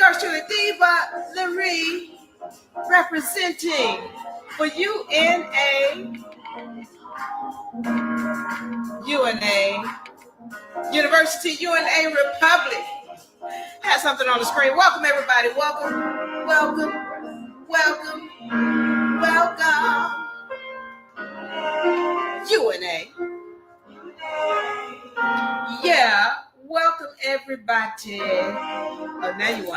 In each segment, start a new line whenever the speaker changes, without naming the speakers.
yours truly, Diva Lyri, representing for UNA University, UNA Republic. Has something on the screen. Welcome, everybody. Welcome, welcome, welcome, welcome. UNA. Yeah, welcome everybody. Oh, now you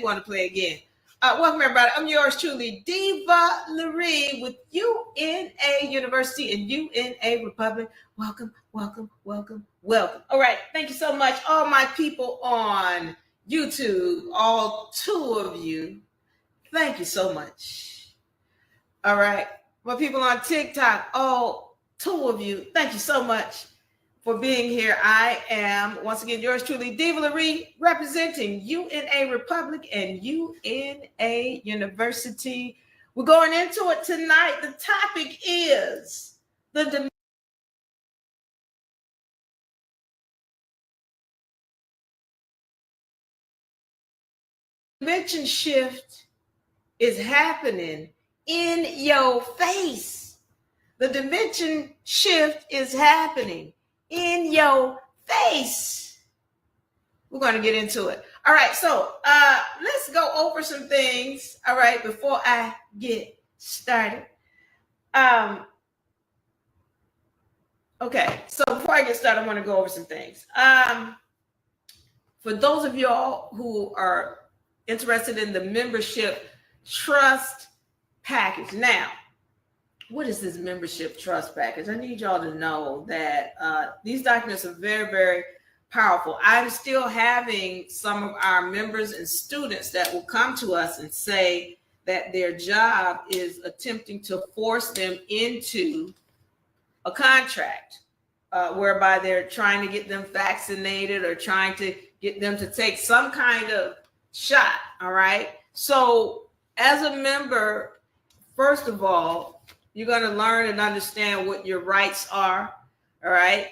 want to play again. Welcome everybody. I'm yours truly, Diva Lyri with UNA University and UNA Republic. Welcome, welcome, welcome, welcome. All right, thank you so much, all my people on YouTube, all 2 of you. Thank you so much. All right, my people on TikTok, all 2 of you. Thank you so much for being here. I am, once again, yours truly, Diva Lyri, representing UNA Republic and UNA University. We're going into it tonight. The topic is the dimension shift is happening in your face. The dimension shift is happening in your face. We're going to get into it. All right, so let's go over some things, all right, before I get started. Okay, so before I get started, I want to go over some things. For those of y'all who are interested in the membership trust package. Now, what is this membership trust package? I need y'all to know that these documents are very, very powerful. I'm still having some of our members and students that will come to us and say that their job is attempting to force them into a contract whereby they're trying to get them vaccinated or trying to get them to take some kind of shot. All right. So as a member, first of all, you're going to learn and understand what your rights are. All right.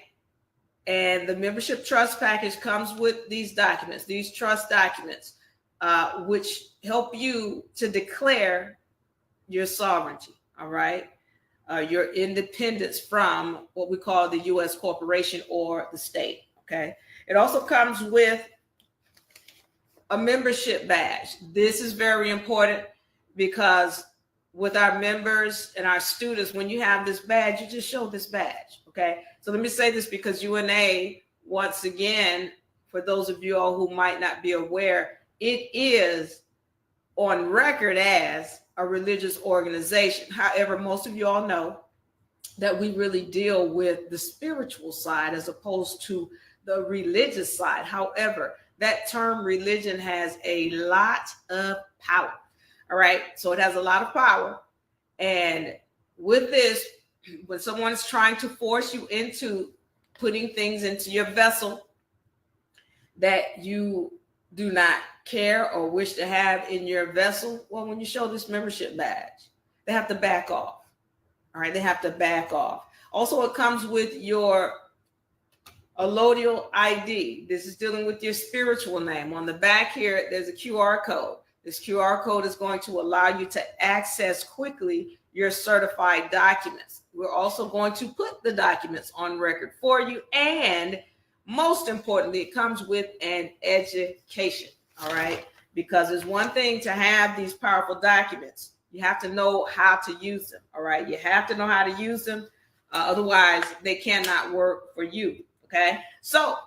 And the membership trust package comes with these documents, these trust documents, which help you to declare your sovereignty. All right. Your independence from what we call the U.S. corporation or the state. Okay. It also comes with a membership badge. This is very important because with our members and our students, when you have this badge, you just show this badge. Okay. So let me say this because UNA, once again, for those of you all who might not be aware, it is on record as a religious organization. However, most of you all know that we really deal with the spiritual side as opposed to the religious side. However, that term religion has a lot of power. All right. So it has a lot of power. And with this, when someone is trying to force you into putting things into your vessel that you do not care or wish to have in your vessel, well, when you show this membership badge, they have to back off. All right. They have to back off. Also, it comes with your allodial ID. This is dealing with your spiritual name. On the back here, there's a QR code. This QR code is going to allow you to access quickly your certified documents. We're also going to put the documents on record for you. And most importantly, it comes with an education. All right. Because it's one thing to have these powerful documents. You have to know how to use them. All right. You have to know how to use them. Otherwise, they cannot work for you. Okay. So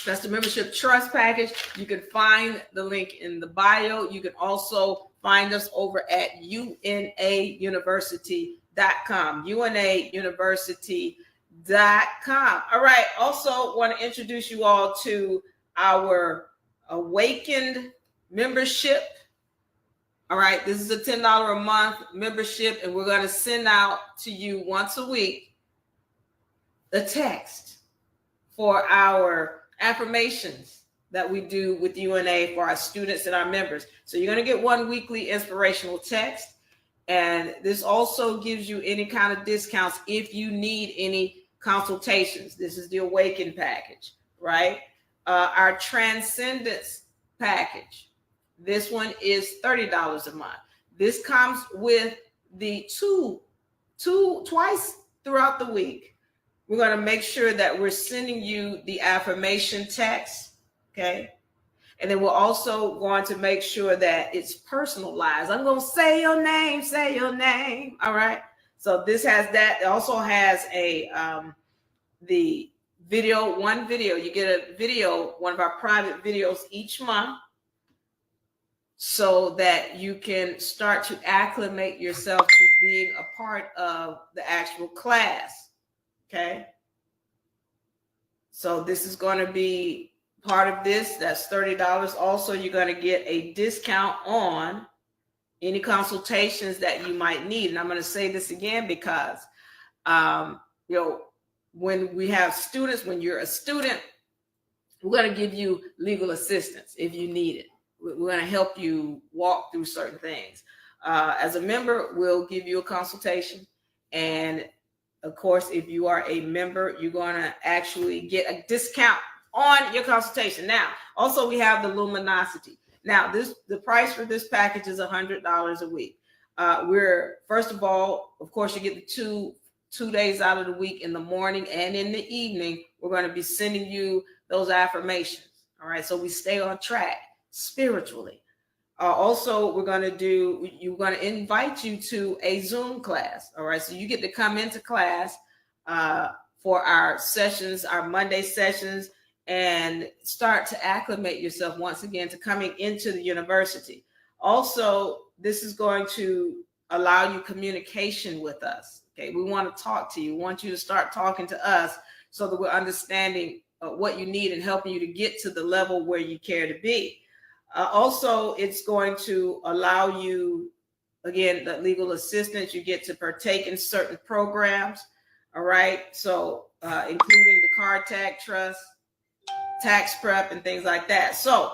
that's the membership trust package. You can find the link in the bio. You can also find us over at unauniversity.com. unauniversity.com. All right. Also want to introduce you all to our Awakened membership. All right. This is a $10 a month membership, and we're going to send out to you once a week a text for our affirmations that we do with UNA for our students and our members. So you're going to get one weekly inspirational text. And this also gives you any kind of discounts if you need any consultations. This is the Awaken package, right? Our Transcendence package. This one is $30 a month. This comes with the twice throughout the week. We're going to make sure that we're sending you the affirmation text, okay? And then we're also going to make sure that it's personalized. I'm going to say your name, all right? So this has that. It also has the video, one video. You get a video, one of our private videos each month, so that you can start to acclimate yourself to being a part of the actual class, okay? So this is going to be part of this. That's $30. Also, you're going to get a discount on any consultations that you might need. And I'm going to say this again because, when we have students, when you're a student, we're going to give you legal assistance if you need it. We're going to help you walk through certain things. As a member, we'll give you a consultation. And of course, if you are a member, you're going to actually get a discount on your consultation. Now, also we have the luminosity. Now, the price for this package is $100 a week. We're, first of all, of course, you get the two days out of the week, in the morning and in the evening. We're going to be sending you those affirmations. All right. So we stay on track spiritually. Also, we're going to invite you to a Zoom class. All right. So you get to come into class for our sessions, our Monday sessions, and start to acclimate yourself once again to coming into the university. Also, this is going to allow you communication with us. Okay. We want to talk to you. We want you to start talking to us so that we're understanding what you need and helping you to get to the level where you care to be. Also, it's going to allow you, again, the legal assistance. You get to partake in certain programs. All right. So including the card tag trust, tax prep, and things like that. So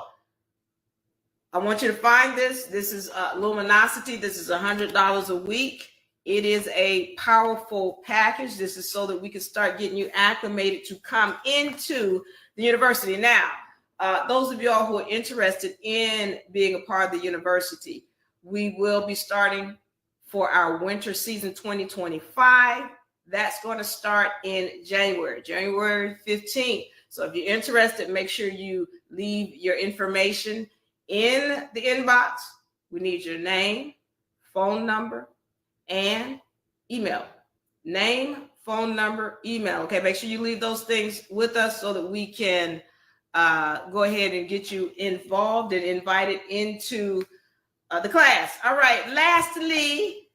I want you to find this. This is Luminosity. This is $100 a week. It is a powerful package. This is so that we can start getting you acclimated to come into the university. Now, those of y'all who are interested in being a part of the university, we will be starting for our winter season 2025. That's going to start in January 15th. So if you're interested, make sure you leave your information in the inbox. We need your name, phone number, and email. Name, phone number, email. Okay, make sure you leave those things with us so that we can go ahead and get you involved and invited into the class. All right, lastly,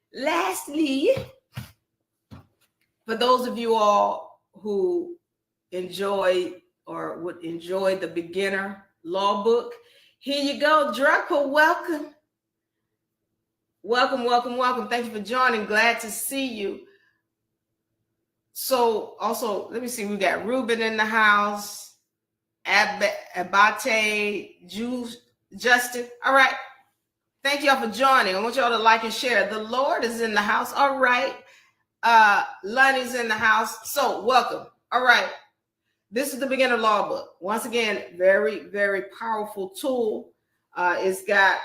for those of you all who enjoy or would enjoy the beginner law book, here you go. Draco, welcome. Thank you for joining. Glad to see you. So also, let me see. We got Ruben in the house, Abate, Justin. All right. Thank y'all for joining. I want y'all to like and share. The Lord is in the house. All right. Lonnie's in the house. So welcome. All right. This is the beginner law book. Once again, very, very powerful tool. It's got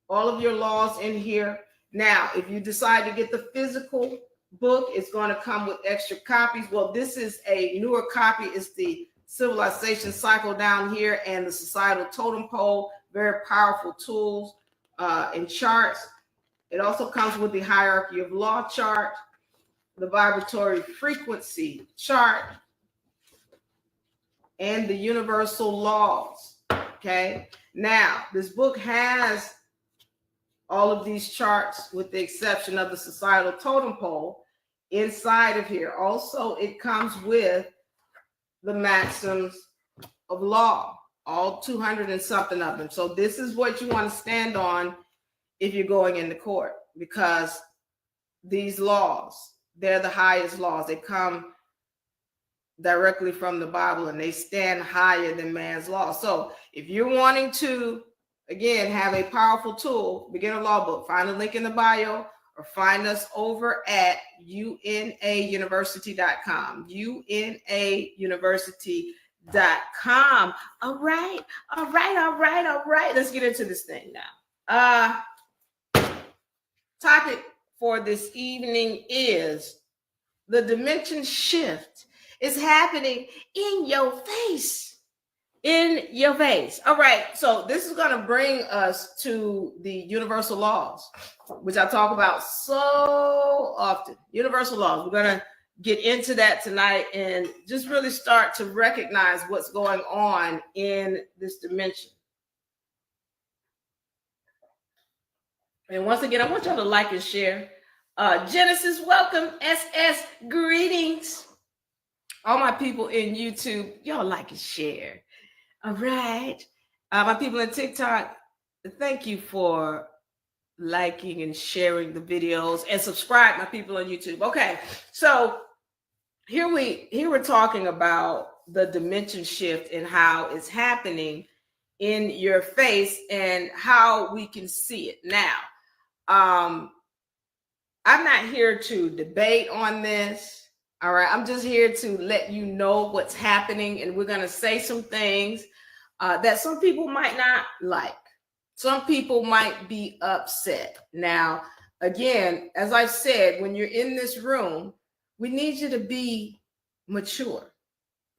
all of your laws in here. Now, if you decide to get the physical book, it's going to come with extra copies. Well, this is a newer copy. It's the civilization cycle down here and the societal totem pole. Very powerful tools and charts. It also comes with the hierarchy of law chart, the vibratory frequency chart, and the universal laws. Okay. Now, this book has all of these charts with the exception of the societal totem pole inside of here. Also, it comes with the maxims of law, all 200 and something of them. So this is what you want to stand on if you're going into court, because these laws, they're the highest laws. They come directly from the Bible and they stand higher than man's law. So if you're wanting to, again, have a powerful tool, beginner law book, find the link in the bio or find us over at unauniversity.com, unauniversity.com. All right. Let's get into this thing now. Topic for this evening is the dimension shift is happening in your face. In your face. All right. So this is going to bring us to the universal laws, which I talk about so often. Universal laws. We're going to get into that tonight and just really start to recognize what's going on in this dimension. And once again, I want y'all to like and share. Genesis, welcome. SS, greetings. All my people in YouTube, y'all like and share. All right. My people in TikTok, thank you for liking and sharing the videos, and subscribe, my people on YouTube. Okay, so here we're talking about the dimension shift and how it's happening in your face and how we can see it. Now, I'm not here to debate on this. All right, I'm just here to let you know what's happening, and we're going to say some things that some people might not like. Some people might be upset. Now, again, as I've said, when you're in this room, we need you to be mature.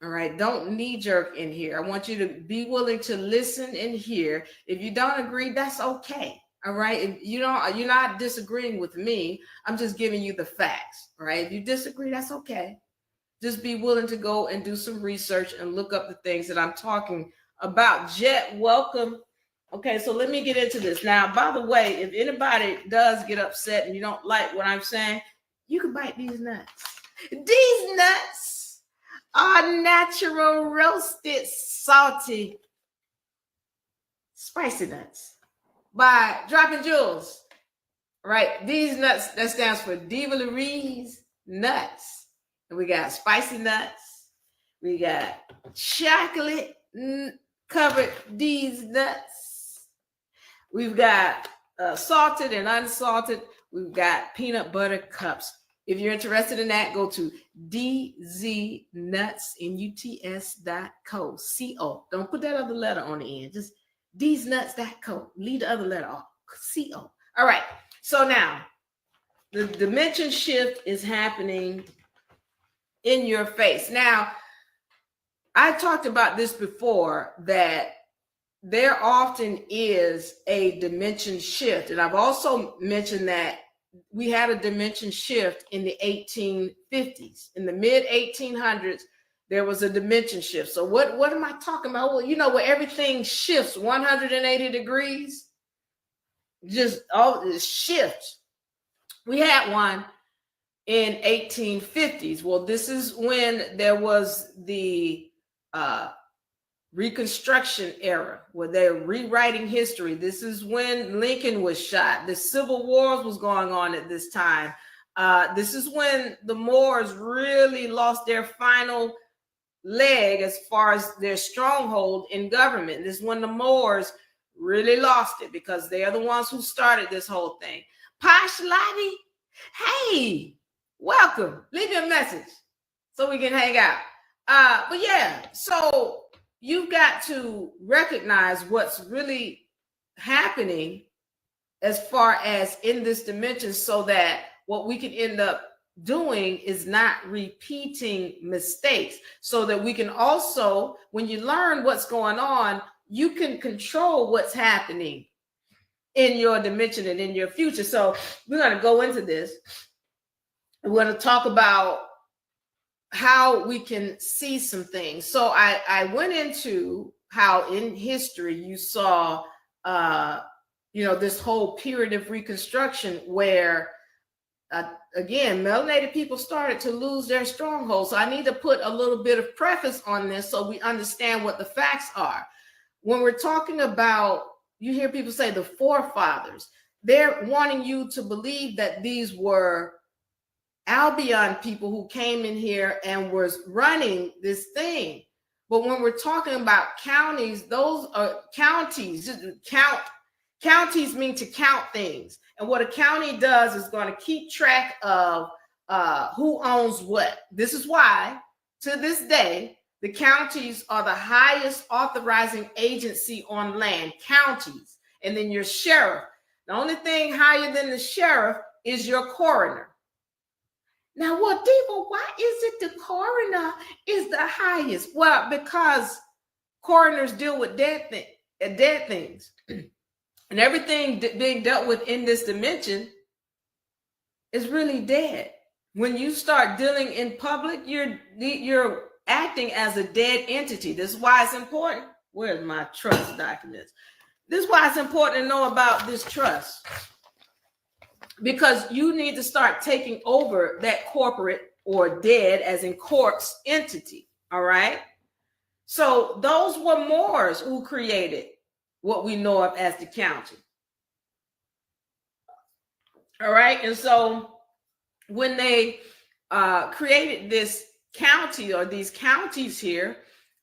All right, don't knee jerk in here. I want you to be willing to listen and hear. If you don't agree, that's okay. All right, if you're not disagreeing with me. I'm just giving you the facts. All right, if you disagree, that's okay. Just be willing to go and do some research and look up the things that I'm talking about. Jet, welcome. Okay, so let me get into this. Now, by the way, if anybody does get upset and you don't like what I'm saying, you can bite these nuts. These nuts are natural, roasted, salty, spicy nuts by Dropping Jewels. Right, these nuts, that stands for Diva Lyri's nuts. And we got spicy nuts. We got chocolate covered these nuts. We've got salted and unsalted. We've got peanut butter cups. If you're interested in that, go to dznuts.co. C-O. Don't put that other letter on the end. Just dznuts.co. Leave the other letter off. C-O. All right. So now, the dimension shift is happening in your face. Now, I talked about this before, that there often is a dimension shift. And I've also mentioned that we had a dimension shift in the 1850s. In the mid 1800s, there was a dimension shift. So what am I talking about? Well, you know, where everything shifts 180 degrees, just all this shift. We had one in 1850s. Well, this is when there was the Reconstruction era, where they're rewriting history. This is when Lincoln was shot. The Civil Wars was going on at this time. This is when the Moors really lost their final leg as far as their stronghold in government. This is when the Moors really lost it, because they are the ones who started this whole thing. Posh Lobby, hey, welcome. Leave me a message so we can hang out. But yeah, so you've got to recognize what's really happening as far as in this dimension, so that what we can end up doing is not repeating mistakes, so that we can also, when you learn what's going on, you can control what's happening in your dimension and in your future. So we're going to go into this. We're going to talk about how we can see some things. So I went into how in history you saw, this whole period of Reconstruction where, again, melanated people started to lose their stronghold. So I need to put a little bit of preface on this so we understand what the facts are. When we're talking about, you hear people say the forefathers, they're wanting you to believe that these were Albion people who came in here and was running this thing. But when we're talking about counties, those are counties. Counties mean to count things. And what a county does is going to keep track of who owns what. This is why, to this day, The counties are the highest authorizing agency on land, counties. And then your sheriff. The only thing higher than the sheriff is your coroner. Now, well, Diva, why is it the coroner is the highest? Well, because coroners deal with dead things. And everything being dealt with in this dimension is really dead. When you start dealing in public, you're acting as a dead entity. This is why it's important. Where's my trust documents? This is why it's important to know about this trust. Because you need to start taking over that corporate or dead, as in corpse, entity. All right. So those were Moors who created what we know of as the county. All right. And so when they created this county or these counties here,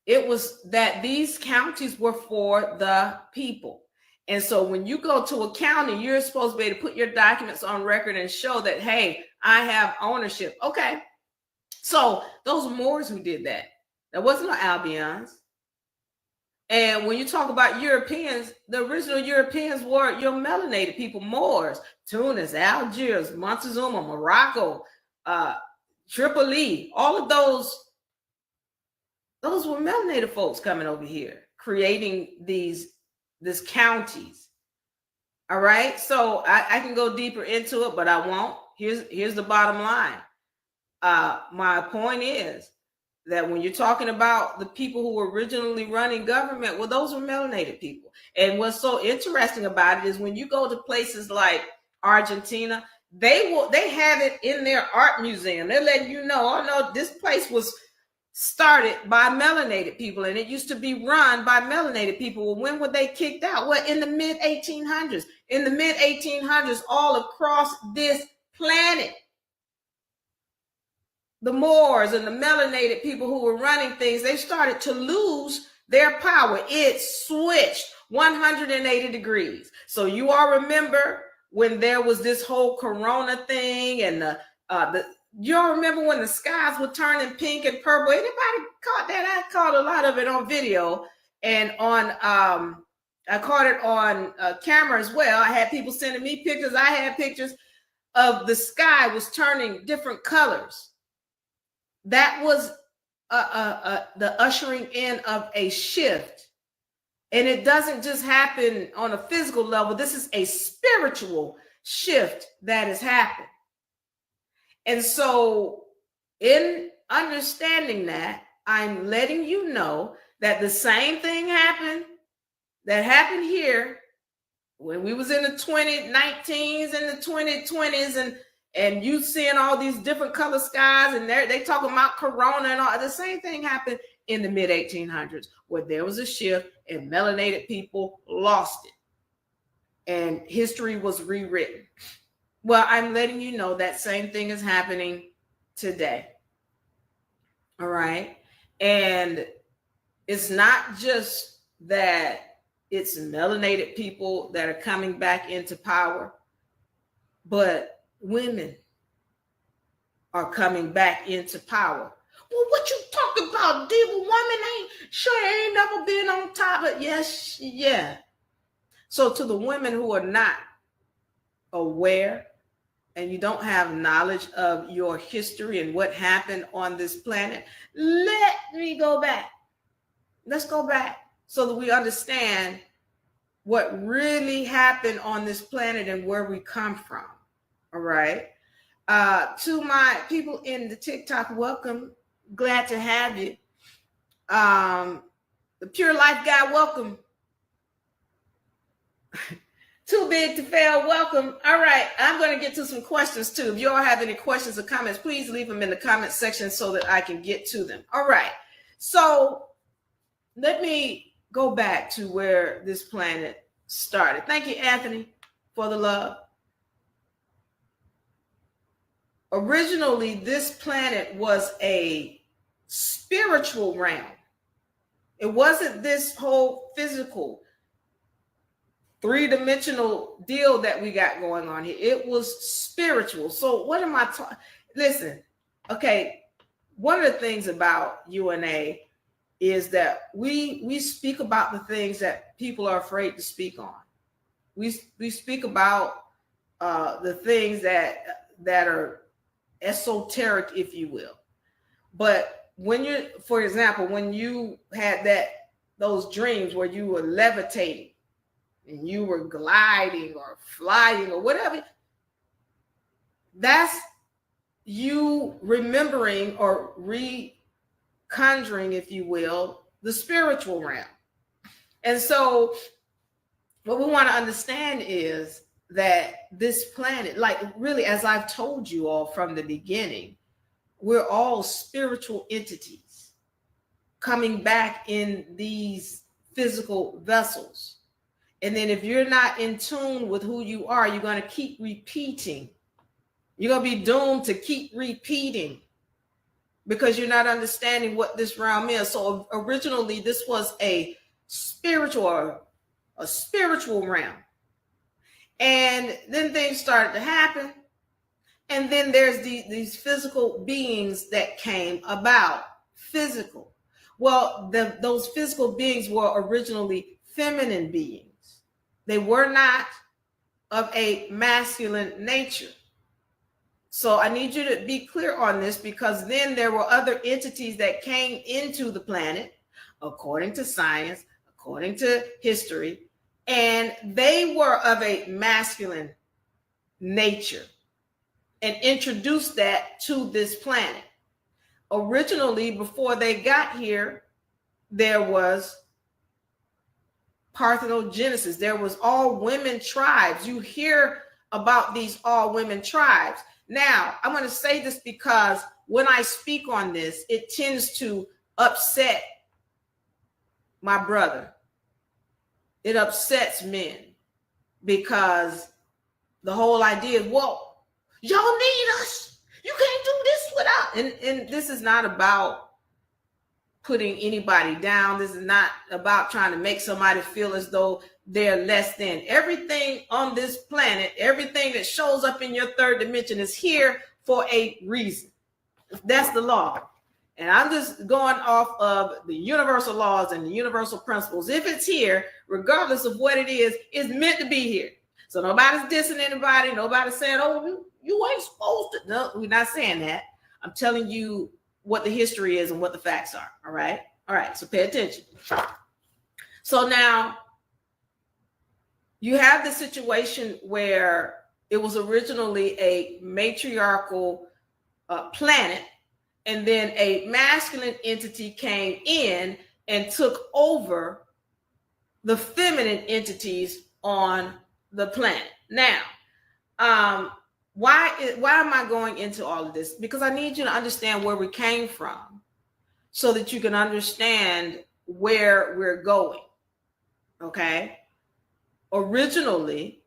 it was that these counties were for the people. And so when you go to a county, you're supposed to be able to put your documents on record and show that, hey, I have ownership. Okay. So those Moors who did that, there wasn't no Albions. And when you talk about Europeans, the original Europeans were your melanated people, Moors, Tunis, Algiers, Montezuma, Morocco, Tripoli, all of those were melanated folks coming over here, creating these counties. All right. So I can go deeper into it, but I won't. Here's the bottom line. My point is that when you're talking about the people who were originally running government, well, those were melanated people. And what's so interesting about it is when you go to places like Argentina, they have it in their art museum. They're letting you know, oh no, this place was started by melanated people, and it used to be run by melanated people. Well, when were they kicked out? Well, in the mid 1800s. In the mid 1800s, all across this planet, the Moors and the melanated people who were running things, they started to lose their power. It switched 180 degrees. So you all remember when there was this whole corona thing, and you all remember when the skies were turning pink and purple? Anybody caught that? I caught a lot of it on video, and on I caught it on camera as well. I had people sending me pictures. I had pictures of the sky was turning different colors. That was the ushering in of a shift. And it doesn't just happen on a physical level. This is a spiritual shift that has happened. And so in understanding that, I'm letting you know that the same thing happened here when we was in the 2019s and the 2020s, and you seeing all these different color skies, and they talking about corona and all. The same thing happened in the mid 1800s, where there was a shift and melanated people lost it, and history was rewritten. Well, I'm letting you know that same thing is happening today. All right. And it's not just that it's melanated people that are coming back into power, but women are coming back into power. Well, what you talking about, Diva? Woman ain't never been on top of. Yes, yeah. So to the women who are not aware and you don't have knowledge of your history and what happened on this planet, let me go back. Let's go back so that we understand what really happened on this planet and where we come from. All right. To my people in the TikTok, welcome. Glad to have you. The Pure Life Guy, welcome. Too Big to Fail, welcome. All right, I'm going to get to some questions too. If you all have any questions or comments, please leave them in the comment section so that I can get to them. All right, so let me go back to where this planet started. Thank you, Anthony, for the love. Originally, this planet was a spiritual realm. It wasn't this whole physical, three-dimensional deal that we got going on here. It was spiritual. So what am I talking? Listen, okay, one of the things about UNA is that we speak about the things that people are afraid to speak on. We speak about the things that are esoteric, if you will. But when you're, for example, when you had those dreams where you were levitating and you were gliding or flying or whatever, that's you remembering or reconjuring, if you will, the spiritual realm. And so what we want to understand is that this planet, like really, as I've told you all from the beginning, we're all spiritual entities coming back in these physical vessels. And then if you're not in tune with who you are, you're going to keep repeating. You're going to be doomed to keep repeating because you're not understanding what this realm is. So originally, this was a spiritual realm. And then things started to happen. And then there's these physical beings that came about. Physical. Well, those physical beings were originally feminine beings. They were not of a masculine nature. So I need you to be clear on this, because then there were other entities that came into the planet, according to science, according to history, and they were of a masculine nature and introduced that to this planet. Originally, before they got here, there was parthenogenesis. There was all women tribes. You hear about these all women tribes. Now, I'm going to say this because when I speak on this, it tends to upset my brother. It upsets men because the whole idea is, well, y'all need us. You can't do this without. And this is not about putting anybody down. This is not about trying to make somebody feel as though they're less than. Everything on this planet, everything that shows up in your third dimension is here for a reason. That's the law. And I'm just going off of the universal laws and the universal principles. If it's here, regardless of what it is, it's meant to be here. So nobody's dissing anybody. Nobody's saying, oh, you ain't supposed to. No, we're not saying that. I'm telling you what the history is and what the facts are. All right. All right. So pay attention. So now you have the situation where it was originally a matriarchal planet, and then a masculine entity came in and took over the feminine entities on the planet. Now, why am I going into all of this? Because I need you to understand where we came from so that you can understand where we're going. Okay? Originally,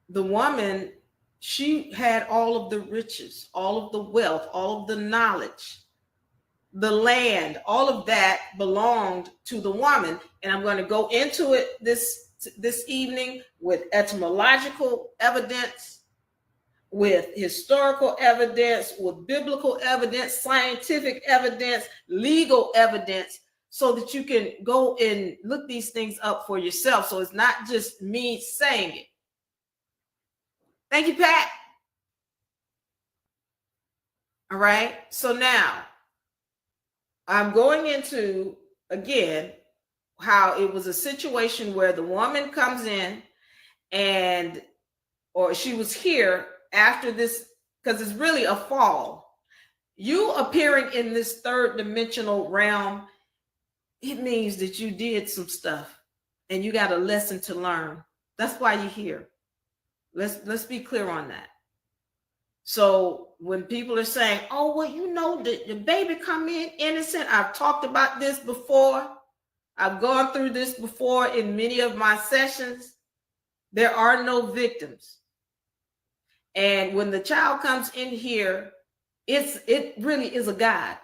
the woman, she had all of the riches, all of the wealth, all of the knowledge, the land, all of that belonged to the woman. And I'm going to go into it this evening with etymological evidence, with historical evidence, with biblical evidence, scientific evidence, legal evidence, so that you can go and look these things up for yourself. So it's not just me saying it. Thank you, Pat. All right. So now I'm going into, again, how it was a situation where the woman comes in or she was here after this, because it's really a fall. You appearing in this third dimensional realm, it means that you did some stuff and you got a lesson to learn. That's why you're here. Let's be clear on that. So when people are saying, oh, well, you know, the baby come in innocent. I've talked about this before. I've gone through this before in many of my sessions. There are no victims. And when the child comes in here, it really is a God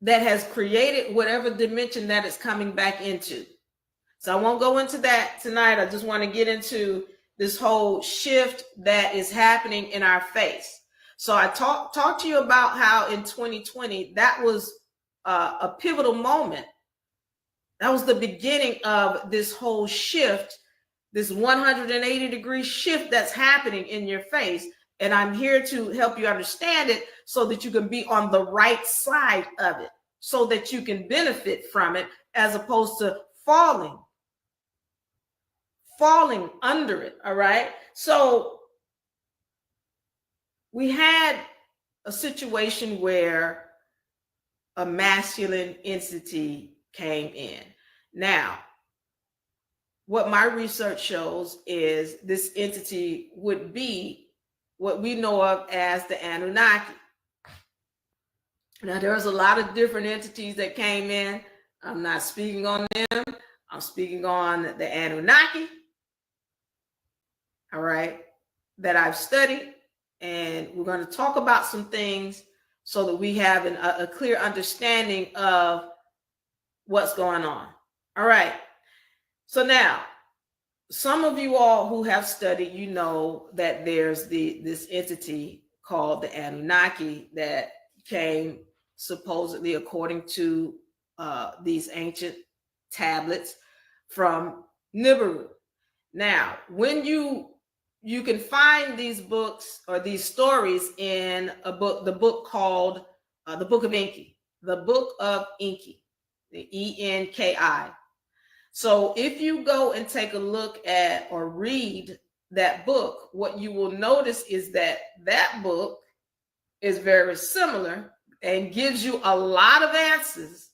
that has created whatever dimension that it's coming back into. So I won't go into that tonight. I just want to get into this whole shift that is happening in our face. So I talked to you about how in 2020, that was a pivotal moment. That was the beginning of this whole shift, this 180-degree shift that's happening in your face. And I'm here to help you understand it so that you can be on the right side of it, so that you can benefit from it, as opposed to falling under it. All right. So we had a situation where a masculine entity came in. Now, what my research shows is this entity would be what we know of as the Anunnaki. Now, there's a lot of different entities that came in. I'm not speaking on them. I'm speaking on the Anunnaki, all right, that I've studied. And we're going to talk about some things so that we have a clear understanding of what's going on. All right. So now, some of you all who have studied, you know that there's this entity called the Anunnaki that came supposedly, according to these ancient tablets, from Nibiru. Now, when you can find these books or these stories in a book, the book called the Book of Enki, the Book of Enki, the Enki. So if you go and take a look at or read that book, what you will notice is that that book is very similar and gives you a lot of answers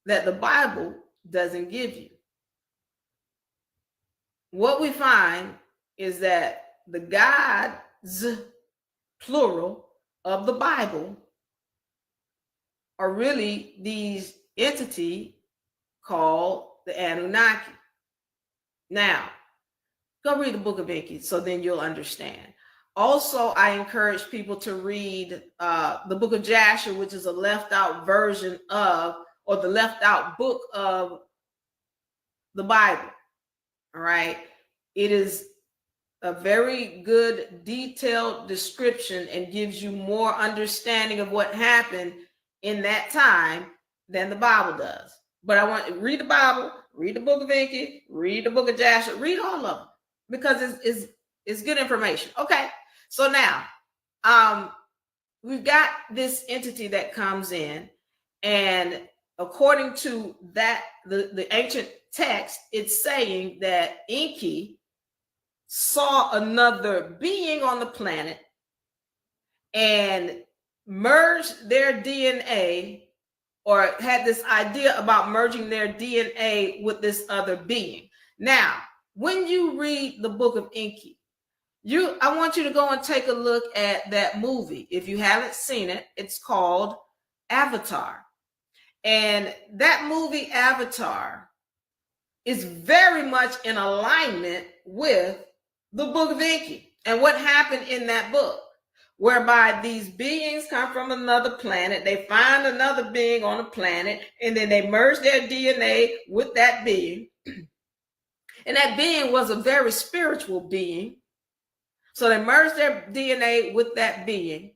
that the Bible doesn't give you. What we find is that the gods, plural, of the Bible are really these entities called the Anunnaki. Now, go read the Book of Enki so then you'll understand. Also, I encourage people to read the Book of Jasher, which is a left out version of, or the left out book of the Bible. All right. It is a very good detailed description and gives you more understanding of what happened in that time than the Bible does. But I want to read the Bible, read the Book of Enki, read the Book of Jasher, read all of them, because it's good information. Okay. So now we've got this entity that comes in, and according to that, the ancient text, it's saying that Enki saw another being on the planet and merged their DNA, or had this idea about merging their DNA with this other being. Now, when you read the Book of Enki, I want you to go and take a look at that movie. If you haven't seen it, it's called Avatar. And that movie, Avatar, is very much in alignment with the Book of Enki and what happened in that book, whereby these beings come from another planet. They find another being on a planet, and then they merge their DNA with that being. And that being was a very spiritual being. So they merge their DNA with that being.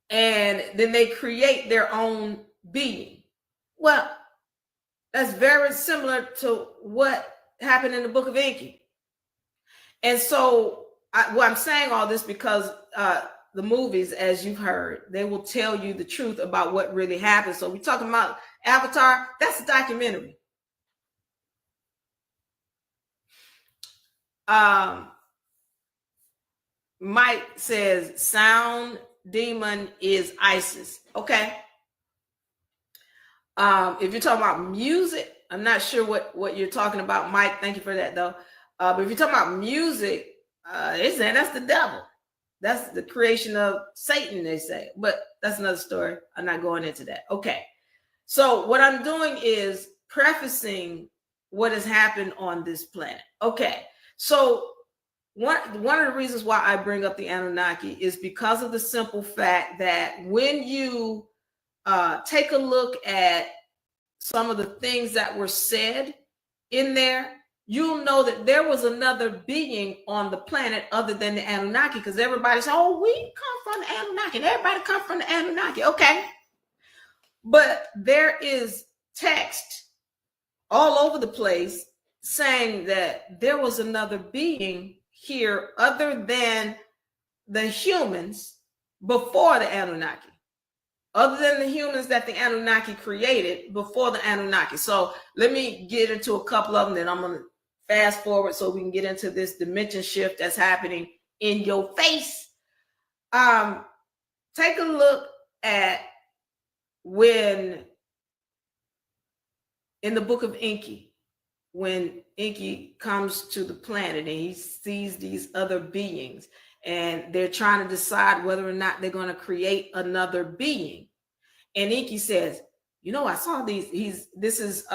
And then they create their own being. Well, that's very similar to what happened in the Book of Enki. And so I'm saying all this because the movies, as you've heard, they will tell you the truth about what really happened. So we're talking about Avatar. That's a documentary. Mike says sound demon is ISIS. Okay. If you're talking about music, I'm not sure what you're talking about, Mike. Thank you for that, though. But if you're talking about music, they say that's the devil. That's the creation of Satan, they say. But that's another story. I'm not going into that. Okay. So what I'm doing is prefacing what has happened on this planet. Okay. So one of the reasons why I bring up the Anunnaki is because of the simple fact that when you take a look at some of the things that were said in there, you'll know that there was another being on the planet other than the Anunnaki, because everybody says, oh, we come from the Anunnaki, and everybody come from the Anunnaki. Okay. But there is text all over the place saying that there was another being here other than the humans before the Anunnaki, other than the humans that the Anunnaki created before the Anunnaki. So let me get into a couple of them, then I'm going to fast forward so we can get into this dimension shift that's happening in your face. Take a look at when in the book of Enki, when Enki comes to the planet and he sees these other beings and they're trying to decide whether or not they're going to create another being. And Enki says, I saw these, this is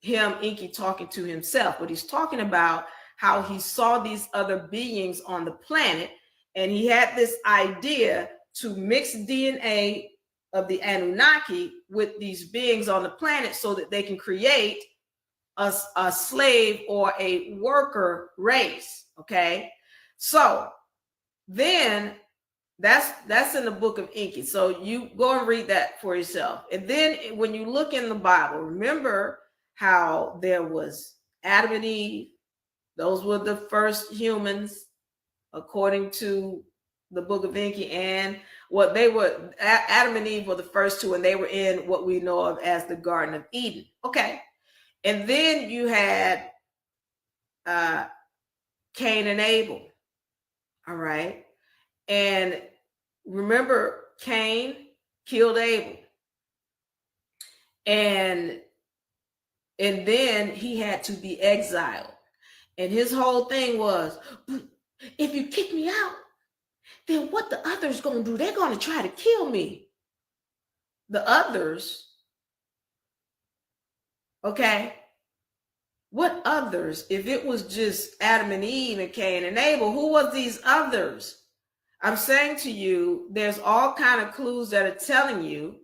him, Enki, talking to himself, but he's talking about how he saw these other beings on the planet, and he had this idea to mix DNA of the Anunnaki with these beings on the planet so that they can create a slave or a worker race. Okay, so then that's in the book of Enki. So you go and read that for yourself. And then when you look in the Bible, remember how there was Adam and Eve. Those were the first humans, according to the book of Enki. And what they were, Adam and Eve were the first two, and they were in what we know of as the Garden of Eden. Okay. And then you had Cain and Abel. All right. And remember, Cain killed Abel. And then he had to be exiled. And his whole thing was, if you kick me out, then what the others going to do? They're going to try to kill me. The others, okay? What others? If it was just Adam and Eve and Cain and Abel, who was these others? I'm saying to you, there's all kind of clues that are telling you,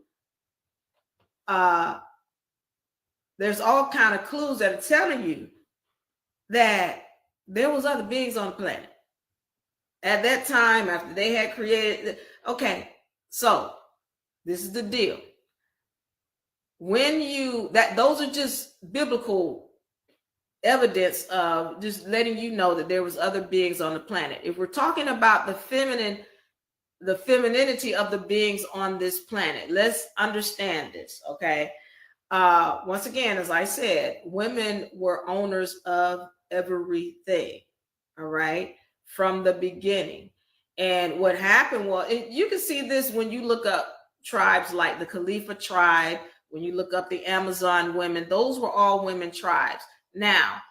there's all kind of clues that are telling you that there was other beings on the planet at that time after they had created. Okay, so this is the deal. When those are just biblical evidence of just letting you know that there was other beings on the planet. If we're talking about the femininity of the beings on this planet, let's understand this, okay? Once again, as I said, women were owners of everything, all right, from the beginning. And what happened was, you can see this when you look up tribes like the Khalifa tribe, when you look up the Amazon women, those were all women tribes. Now,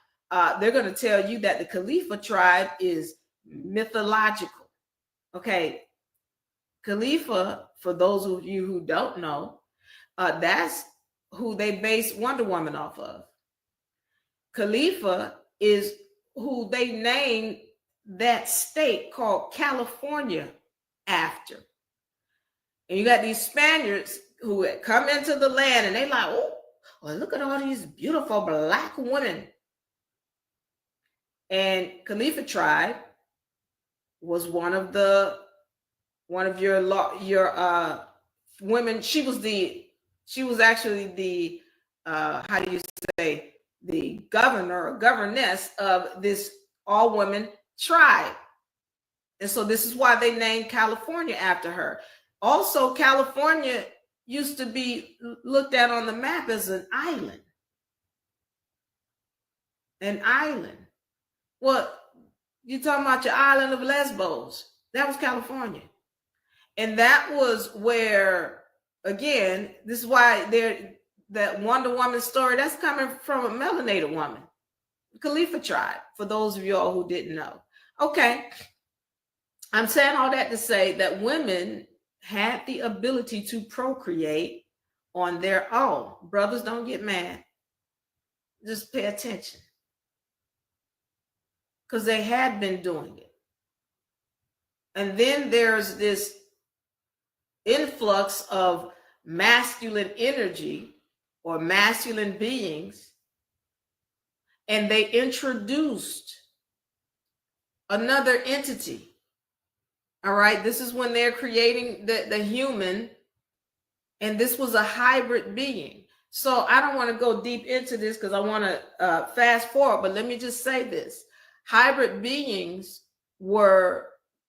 they're going to tell you that the Khalifa tribe is mythological. Okay, Khalifa, for those of you who don't know, that's who they base Wonder Woman off of. Khalifa is who they named that state called California after. And you got these Spaniards who had come into the land and they like, oh, well, look at all these beautiful black women. And Khalifa tribe was one of your women. She was actually the how do you say, the governor or governess of this all women tribe. And so this is why they named California after her. Also, California used to be looked at on the map as an island. An island. Well, you're talking about your island of Lesbos. That was California. And that was where, again, this is why that Wonder Woman story, that's coming from a melanated woman, Khalifa tribe, for those of y'all who didn't know. Okay. I'm saying all that to say that women had the ability to procreate on their own. Brothers, don't get mad. Just pay attention. Because they had been doing it. And then there's this influx of masculine energy or masculine beings and they introduced another entity. All right, this is when they're creating the human, and this was a hybrid being. So I don't want to go deep into this because I want to fast forward, but let me just say this. Hybrid beings were,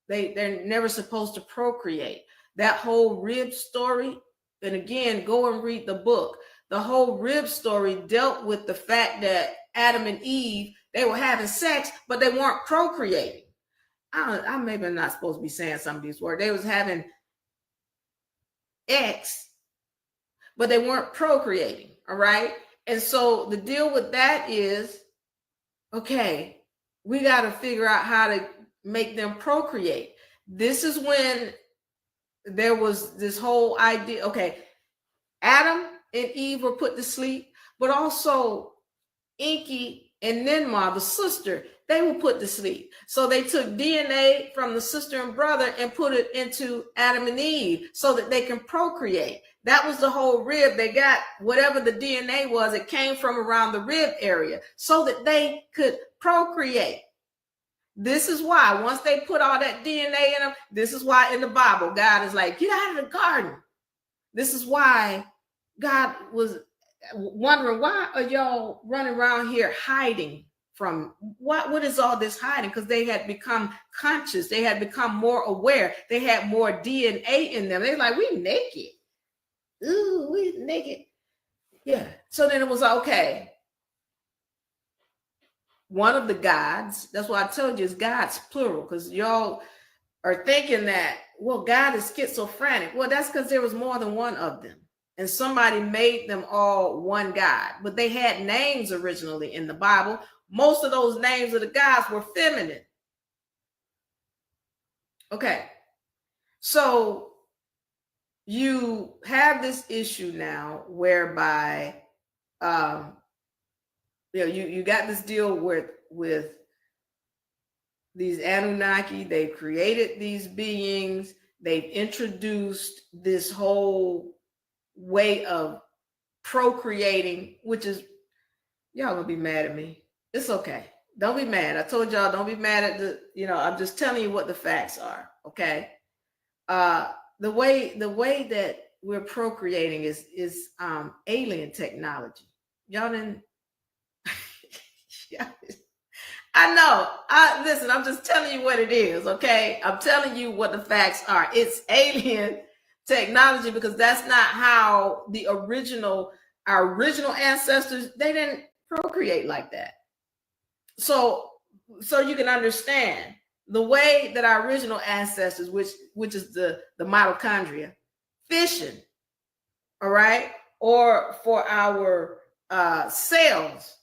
they're never supposed to procreate. That whole rib story, and again, go and read the book. The whole rib story dealt with the fact that Adam and Eve, they were having sex, but they weren't procreating. I maybe not supposed to be saying some of these words. They was having X, but they weren't procreating. All right. And so the deal with that is, okay, we got to figure out how to make them procreate. This is when there was this whole idea. Okay, Adam and Eve were put to sleep, but also Enki and Ninmah, the sister, they were put to sleep. So they took DNA from the sister and brother and put it into Adam and Eve so that they can procreate. That was the whole rib. They got whatever the DNA was, it came from around the rib area so that they could procreate. This is why once they put all that DNA in them, this is why in the Bible, God is like, get out of the garden. This is why God was wondering, why are y'all running around here hiding from what is all this hiding? Because they had become conscious, they had become more aware, they had more DNA in them. They're like, we naked. Ooh, we naked. Yeah. So then it was okay. One of the gods, that's why I told you it's gods plural, because y'all are thinking that, well, God is schizophrenic. Well, that's because there was more than one of them. And somebody made them all one God, but they had names originally in the Bible. Most of those names of the gods were feminine. Okay, so you have this issue now whereby you got this deal with these Anunnaki. They've created these beings. They've introduced this whole way of procreating, which is, y'all gonna be mad at me. It's okay. Don't be mad. I told y'all, don't be mad at I'm just telling you what the facts are. Okay. The way that we're procreating is alien technology. Y'all didn't. I know. Listen, I'm just telling you what it is. Okay. I'm telling you what the facts are. It's alien technology, because that's not how our original ancestors, they didn't procreate like that. So you can understand the way that our original ancestors, which is the mitochondria, fission, all right, or for our cells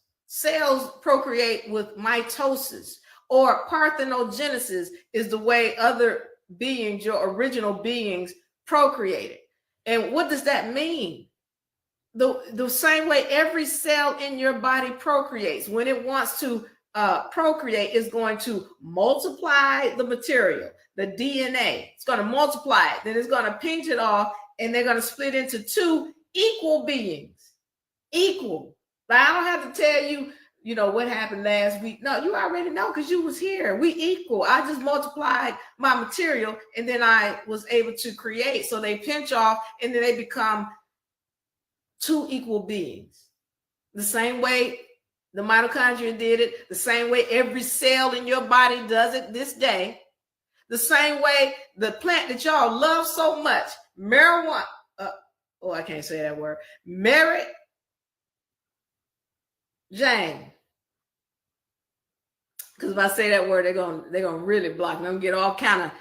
procreate with mitosis, or parthenogenesis is the way other beings, your original beings, procreated. And what does that mean? The same way every cell in your body procreates. When it wants to procreate, is going to multiply the material, the DNA. It's going to multiply it. Then it's going to pinch it off, and they're going to split into two equal beings. Equal. But I don't have to tell you, what happened last week. No, you already know because you was here. We equal. I just multiplied my material, and then I was able to create. So they pinch off, and then they become two equal beings. The same way the mitochondria did it, the same way every cell in your body does it this day, the same way the plant that y'all love so much, marijuana, I can't say that word, Mary Jane. Because if I say that word, they're gonna really block me. I'm gonna get all kind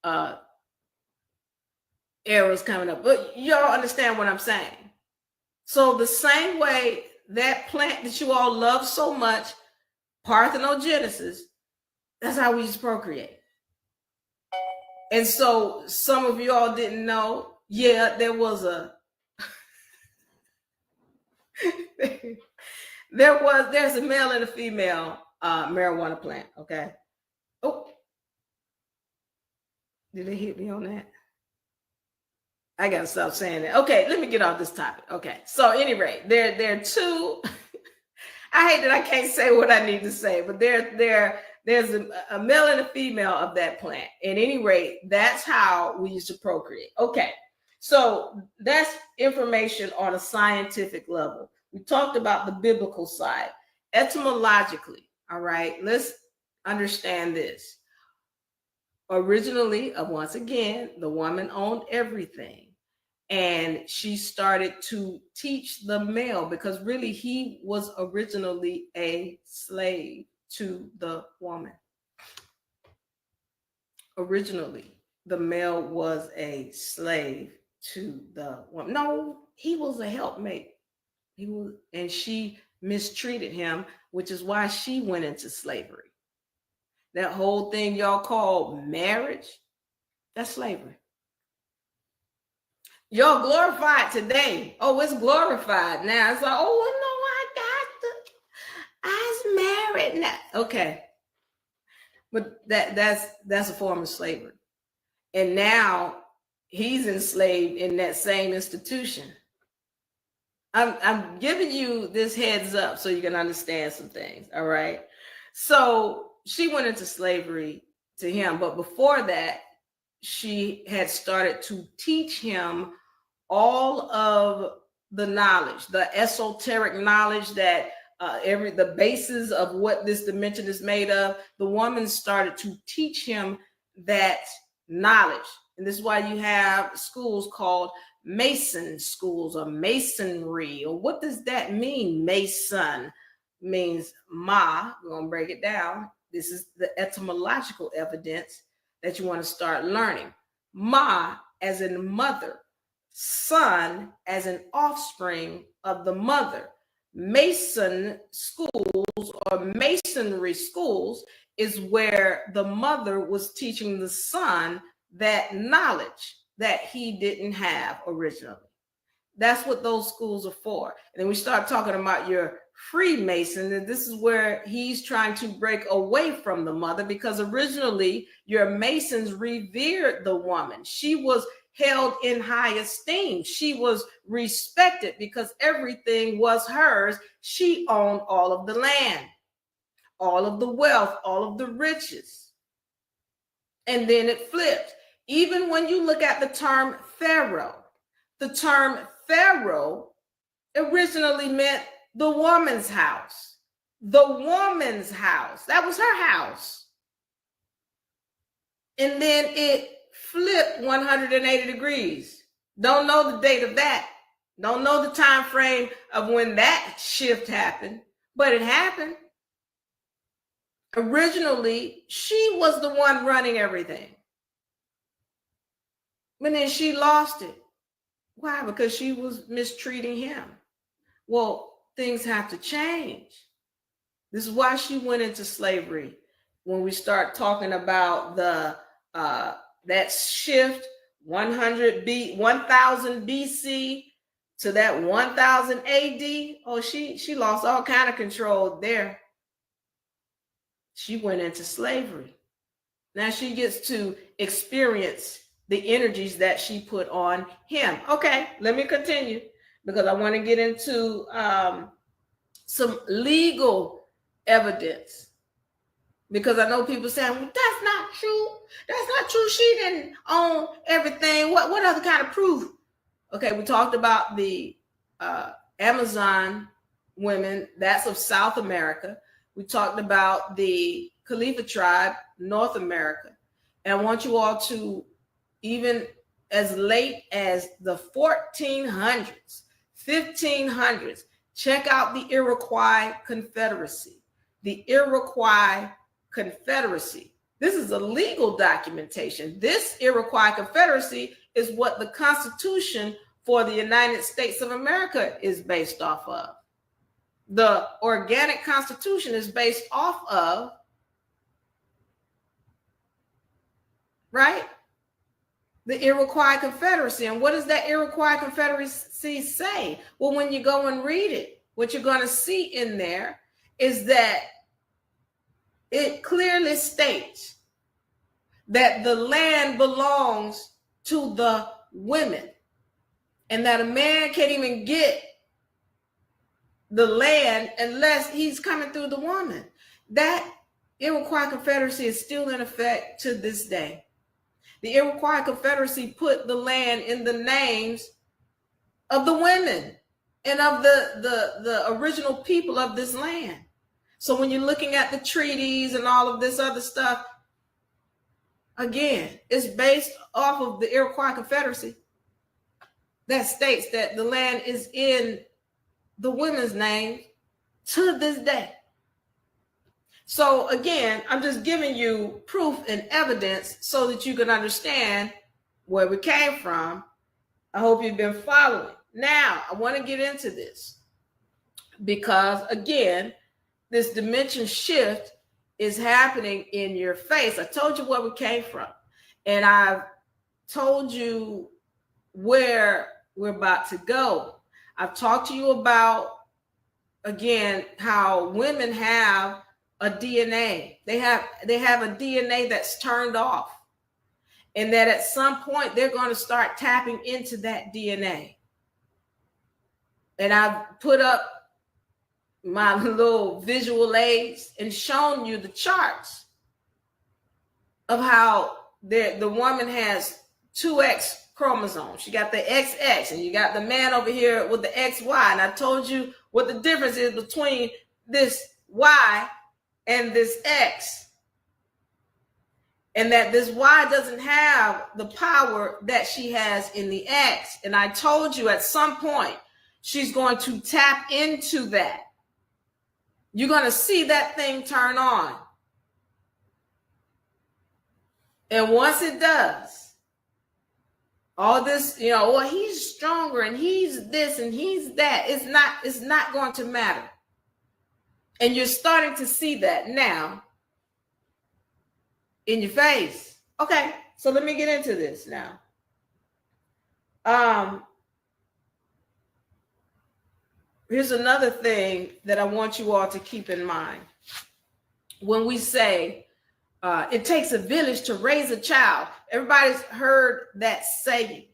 of errors coming up. But y'all understand what I'm saying. So the same way that plant that you all love so much, parthenogenesis, that's how we just procreate. And so some of you all didn't know, there's a male and a female marijuana plant. Okay. Oh, did they hit me on that? I gotta stop saying that. Okay, let me get off this topic. Okay, so at any rate, there are two. I hate that I can't say what I need to say, but there's a male and a female of that plant. At any rate, that's how we used to procreate. Okay, so that's information on a scientific level. We talked about the biblical side. Etymologically, all right, let's understand this. Originally, once again, the woman owned everything. And she started to teach the male, because really he was originally a slave to the woman. Originally, the male was a slave to the woman. No, he was a helpmate. And she mistreated him, which is why she went into slavery. That whole thing y'all call marriage, that's slavery. Y'all glorified today. Oh, it's glorified now. It's like, oh no, I was married now. Okay, but that's a form of slavery, and now he's enslaved in that same institution. I'm giving you this heads up so you can understand some things. All right. So she went into slavery to him, but before that, she had started to teach him all of the knowledge, the esoteric knowledge that the basis of what this dimension is made of. The woman started to teach him that knowledge. And this is why you have schools called Mason schools or masonry. Or what does that mean? Mason means ma. We're going to break it down. This is the etymological evidence that you want to start learning. Ma as in mother, son as an offspring of the mother. Mason schools or masonry schools is where the mother was teaching the son that knowledge that he didn't have originally. That's what those schools are for. And then we start talking about your Freemason, and this is where he's trying to break away from the mother, because originally your Masons revered the woman. She was held in high esteem. She was respected because everything was hers. She owned all of the land, all of the wealth, all of the riches. And then it flipped. Even when you look at the term Pharaoh originally meant the woman's house. The woman's house. That was her house. And then it flipped 180 degrees. Don't know the date of that. Don't know the time frame of when that shift happened, but it happened. Originally, she was the one running everything. But then she lost it. Why? Because she was mistreating him. Well, things have to change. This is why she went into slavery. When we start talking about the that shift 1000 BC to that 1000 AD, oh, she lost all kind of control there. She went into slavery. Now she gets to experience the energies that she put on him. Okay, let me continue, because I want to get into some legal evidence, because I know people saying, well, that's not true. That's not true. She didn't own everything. What other kind of proof? Okay, we talked about the Amazon women. That's of South America. We talked about the Khalifa tribe, North America. And I want you all to, even as late as the 1400s, 1500s, check out the Iroquois Confederacy. The Iroquois Confederacy. This is a legal documentation. This Iroquois Confederacy is what the Constitution for the United States of America is based off of. The organic Constitution is based off of, right? The Iroquois Confederacy. And what does that Iroquois Confederacy say? Well, when you go and read it, what you're going to see in there is that it clearly states that the land belongs to the women, and that a man can't even get the land unless he's coming through the woman. That Iroquois Confederacy is still in effect to this day. The Iroquois Confederacy put the land in the names of the women and of the original people of this land. So when you're looking at the treaties and all of this other stuff, again, it's based off of the Iroquois Confederacy that states that the land is in the women's name to this day. So again, I'm just giving you proof and evidence so that you can understand where we came from. I hope you've been following. Now, I want to get into this because, again, this dimension shift is happening in your face. I told you where we came from, and I've told you where we're about to go. I've talked to you about, again, how women have a DNA. They have a DNA that's turned off, and that at some point they're going to start tapping into that DNA. And I've put up my little visual aids and shown you the charts of how the woman has 2X chromosomes. You got the XX, and you got the man over here with the XY. And I told you what the difference is between this Y and this X. And that this Y doesn't have the power that she has in the X. And I told you at some point, she's going to tap into that. You're going to see that thing turn on. And once it does, all this, well, he's stronger and he's this and he's that. It's not going to matter. And you're starting to see that now in your face. Okay, so let me get into this now. Here's another thing that I want you all to keep in mind. When we say it takes a village to raise a child, everybody's heard that saying.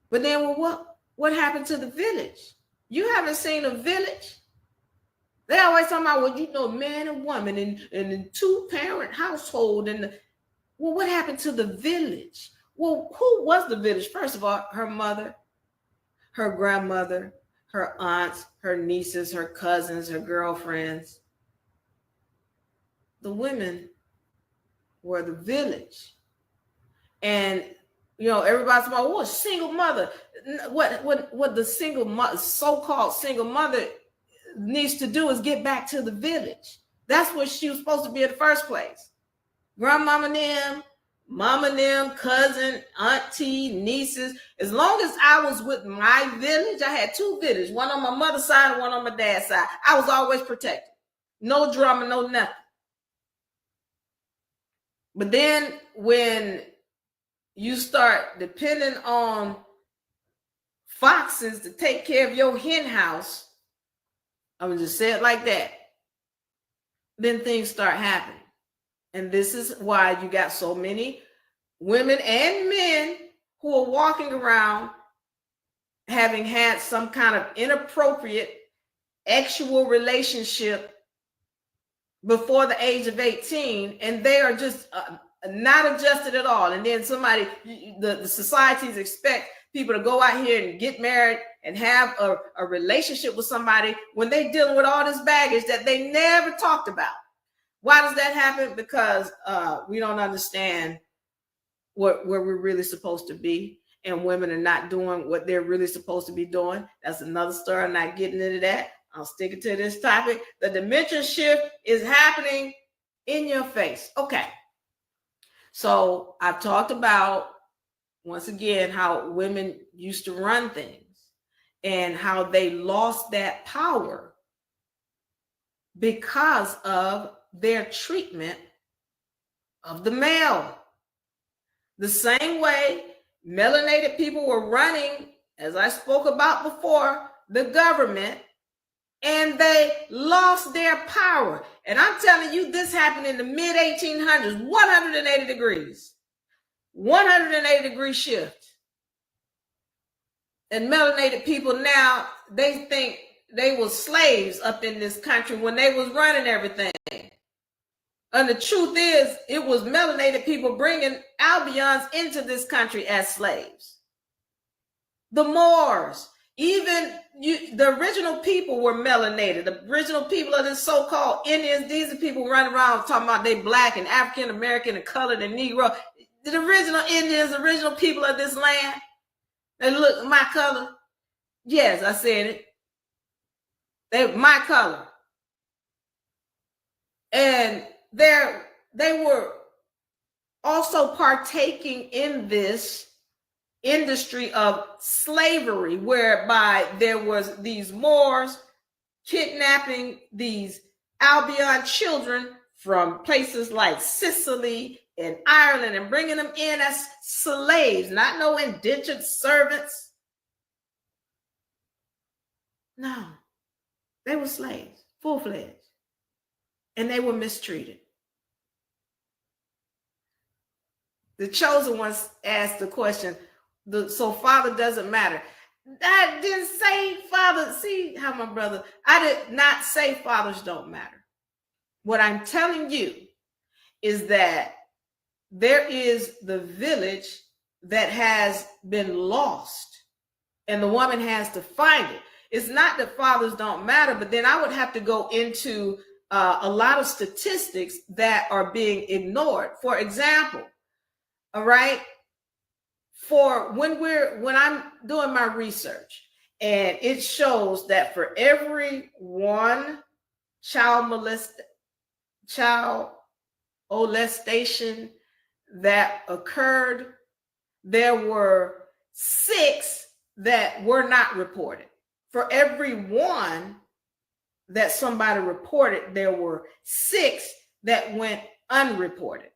But then, well, what happened to the village? You haven't seen a village. They always talk about, man and woman in a two-parent household. Well, what happened to the village? Well, who was the village? First of all, her mother, her grandmother, her aunts, her nieces, her cousins, her girlfriends. The women were the village. And, everybody's about, a single mother. What the single mother, so-called single mother needs to do is get back to the village. That's what she was supposed to be in the first place. Grandmama and them, mama and them, cousin, auntie, nieces. As long as I was with my village, I had two villages, one on my mother's side and one on my dad's side. I was always protected. No drama, no nothing. But then when you start depending on foxes to take care of your hen house, I'm going to just say it like that, then things start happening. And this is why you got so many women and men who are walking around having had some kind of inappropriate sexual relationship before the age of 18, and they are just not adjusted at all. And then the societies expect people to go out here and get married and have a relationship with somebody when they're dealing with all this baggage that they never talked about. Why does that happen? Because we don't understand where we're really supposed to be, and women are not doing what they're really supposed to be doing. That's another story. I'm not getting into that. I'll stick it to this topic. The dimension shift is happening in your face. Okay. So I've talked about, once again, how women used to run things and how they lost that power because of their treatment of the male. The same way melanated people were running, as I spoke about before, the government, and they lost their power. And I'm telling you, this happened in the mid-1800s, 180 degrees. 180 degree shift. And melanated people now, they think they were slaves up in this country when they was running everything. And the truth is, it was melanated people bringing Albions into this country as slaves. The Moors, even the original people were melanated. The original people of this so-called Indians, these are people running around talking about they black and African American and colored and Negro. The original Indians, the original people of this land, they look my color. Yes, I said it. They my color. And they were also partaking in this industry of slavery, whereby there was these Moors kidnapping these Albion children from places like Sicily and Ireland and bringing them in as slaves, not no indentured servants. No, they were slaves, full-fledged, and they were mistreated. The chosen ones asked the question, so father doesn't matter. I didn't say father. See how my brother, I did not say fathers don't matter. What I'm telling you is that there is the village that has been lost and the woman has to find it. It's not that fathers don't matter, but then I would have to go into a lot of statistics that are being ignored. For example, all right, for when I'm doing my research, and it shows that for every one child molestation that occurred, there were 6 that were not reported. For every one that somebody reported, there were 6 that went unreported.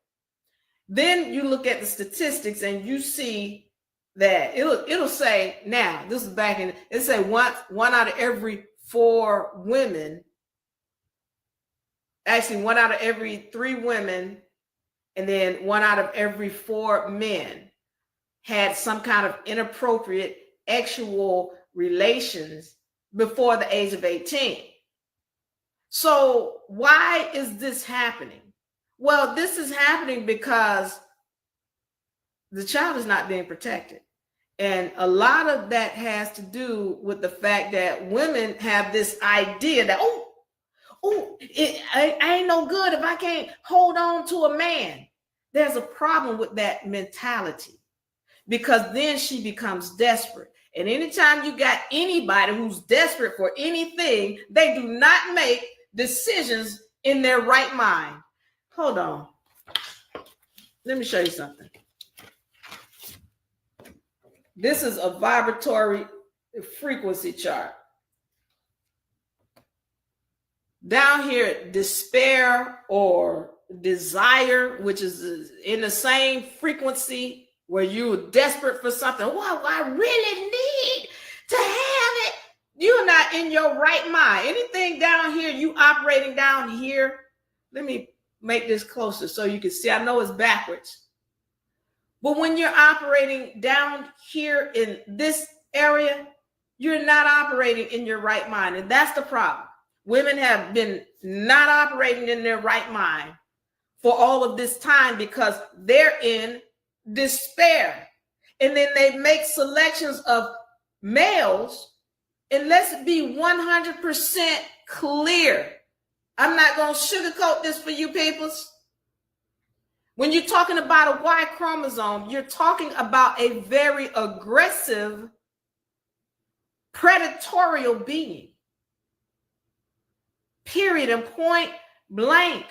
Then you look at the statistics and you see that it'll say, now this is back in, it say one out of every 4 women, actually 1 out of every 3 women, and then 1 out of every 4 men had some kind of inappropriate sexual relations before the age of 18. So why is this happening? Well, this is happening because the child is not being protected. And a lot of that has to do with the fact that women have this idea that, I ain't no good if I can't hold on to a man. There's a problem with that mentality, because then she becomes desperate. And anytime you got anybody who's desperate for anything, they do not make decisions in their right mind. Hold on. Let me show you something. This is a vibratory frequency chart. Down here, despair or desire, which is in the same frequency where you're desperate for something. Wow, I really need to have it. You're not in your right mind. Anything down here, you operating down here. Let me make this closer so you can see. I know it's backwards. But when you're operating down here in this area, you're not operating in your right mind. And that's the problem. Women have been not operating in their right mind for all of this time because they're in despair. And then they make selections of males. And let's be 100% clear. I'm not going to sugarcoat this for you peoples. When you're talking about a Y chromosome, you're talking about a very aggressive, predatorial being. Period and point blank.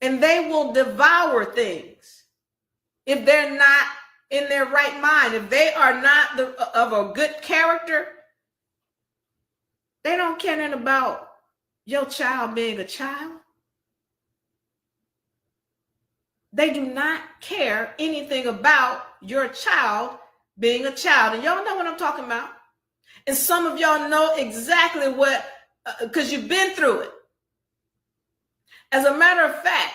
And they will devour things if they're not in their right mind. If they are not of a good character, they don't care anything about your child being a child. They do not care anything about your child being a child. And y'all know what I'm talking about. And some of y'all know exactly what, because you've been through it. As a matter of fact,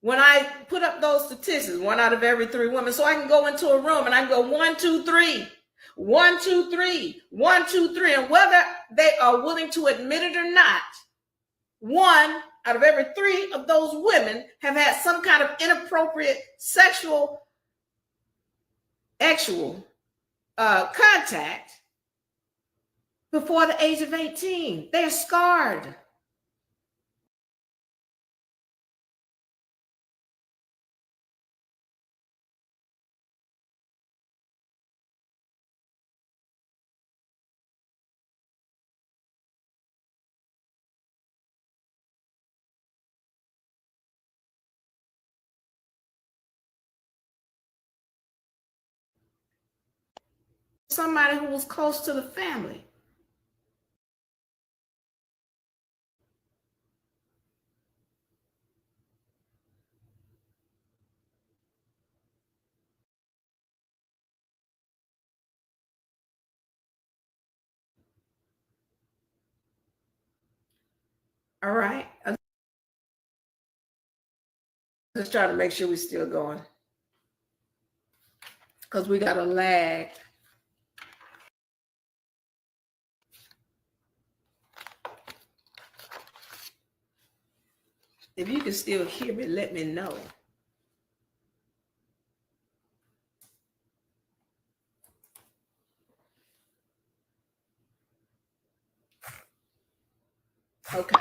when I put up those statistics, 1 out of every 3 women, so I can go into a room and I can go 1, 2, 3. 1, 2, 3, 1, 2, 3. And whether they are willing to admit it or not, 1 out of every 3 of those women have had some kind of inappropriate sexual contact before the age of 18. They're scarred. Somebody who was close to the family. All right. I'm just trying to make sure we're still going, because we got a lag. If you can still hear me, let me know. Okay.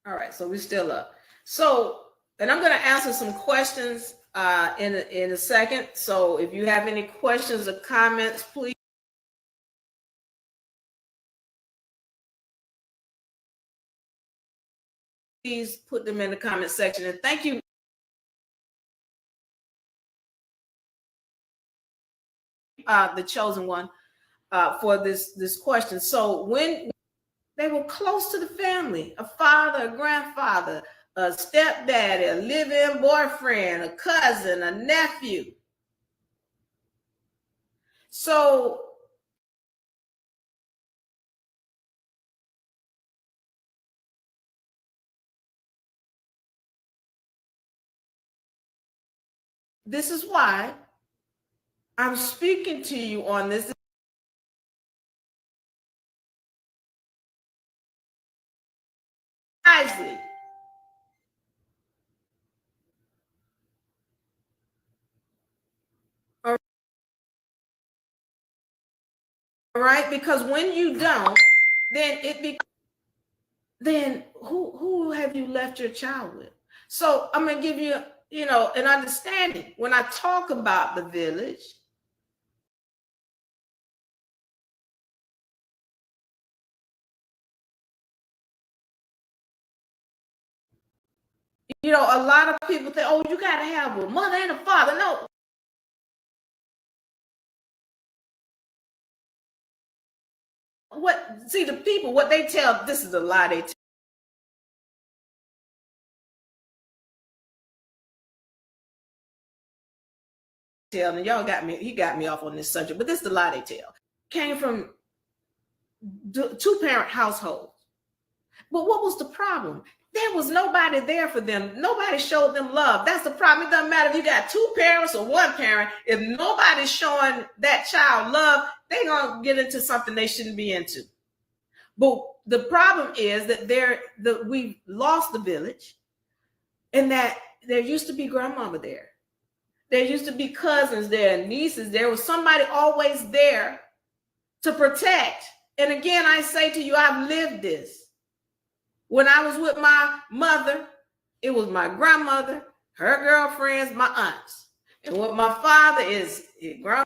All right. So we're still up. So, and I'm going to answer some questions in a second. So if you have any questions or comments, please put them in the comment section. And thank you, the chosen one, for this question. So when they were close to the family, a father, a grandfather, a stepdaddy, a live-in boyfriend, a cousin, a nephew. So this is why I'm speaking to you on this wisely. All right, because when you don't, then who have you left your child with? So I'm gonna give you, an understanding. When I talk about the village, a lot of people think, oh, you gotta have a mother and a father. No. The people, what they tell, this is a lie they tell, and y'all he got me off on this subject, but this is the lie they tell. Came from 2-parent households. But what was the problem? There was nobody there for them. Nobody showed them love. That's the problem. It doesn't matter if you got 2 parents or 1 parent. If nobody's showing that child love, they're going to get into something they shouldn't be into. But the problem is that we've lost the village, and that there used to be grandmama there. There used to be cousins there, nieces. There was somebody always there to protect. And again, I say to you, I've lived this. When I was with my mother, it was my grandmother, her girlfriends, my aunts. And with my father is grandma.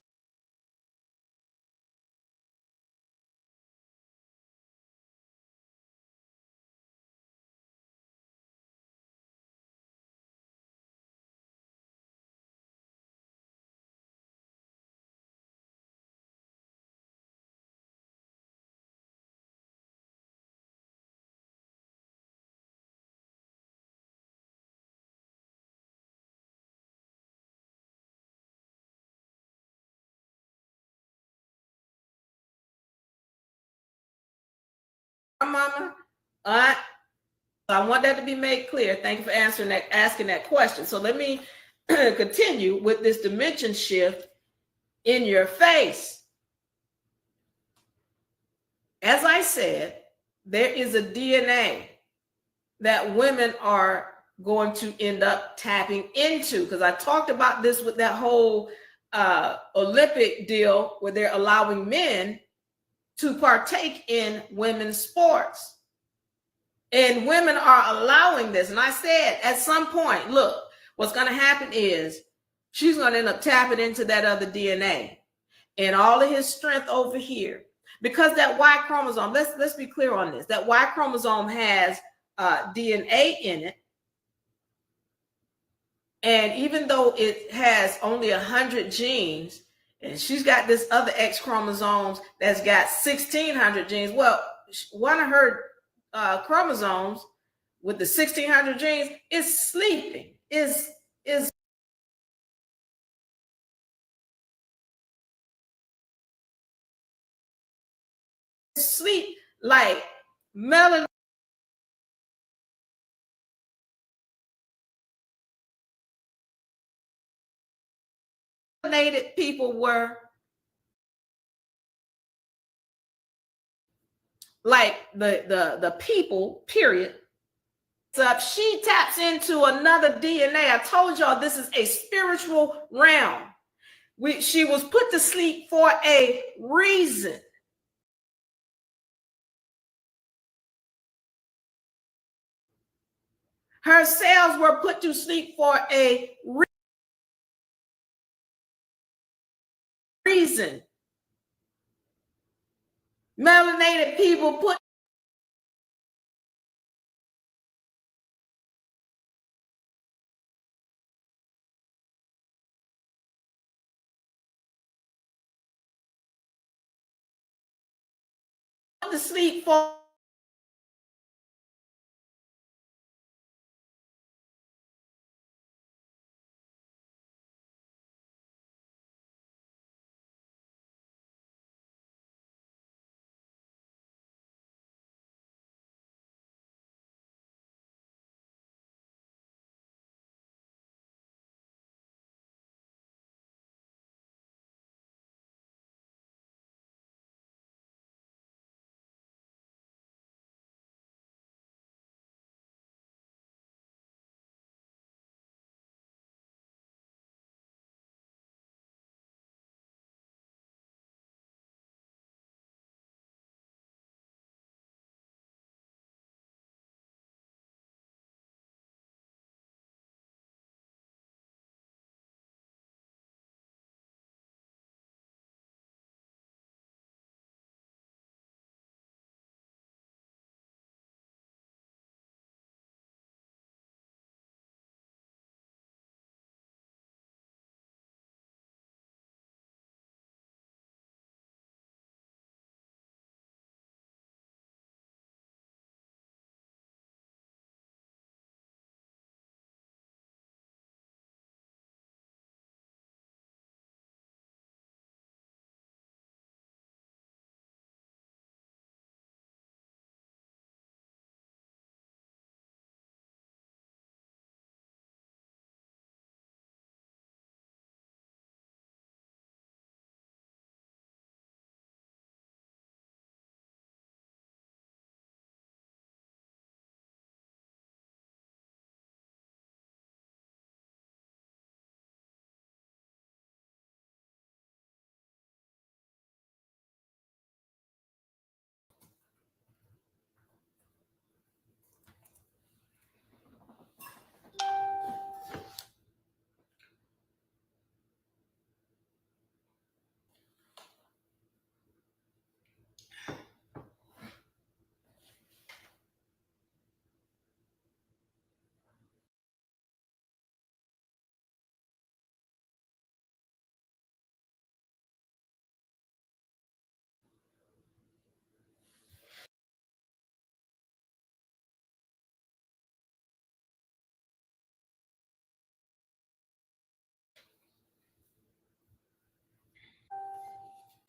Mama, aunt. I want that to be made clear. Thank you for asking that question. So let me continue with this dimension shift in your face. As I said, there is a DNA that women are going to end up tapping into, because I talked about this with that whole Olympic deal where they're allowing men to partake in women's sports. And women are allowing this. And I said at some point, look, what's going to happen is she's going to end up tapping into that other DNA and all of his strength over here. Because that Y chromosome, let's be clear on this, that Y chromosome has DNA in it. And even though it has only 100 genes, and she's got this other X chromosomes that's got 1,600 genes, well, one of her chromosomes with the 1,600 genes is sleeping, is sleep like melanated people were, like the people, period. Up, she taps into another DNA. I told y'all this is a spiritual realm. She was put to sleep for a reason. Her cells were put to sleep for a reason. Melanated people put to sleep for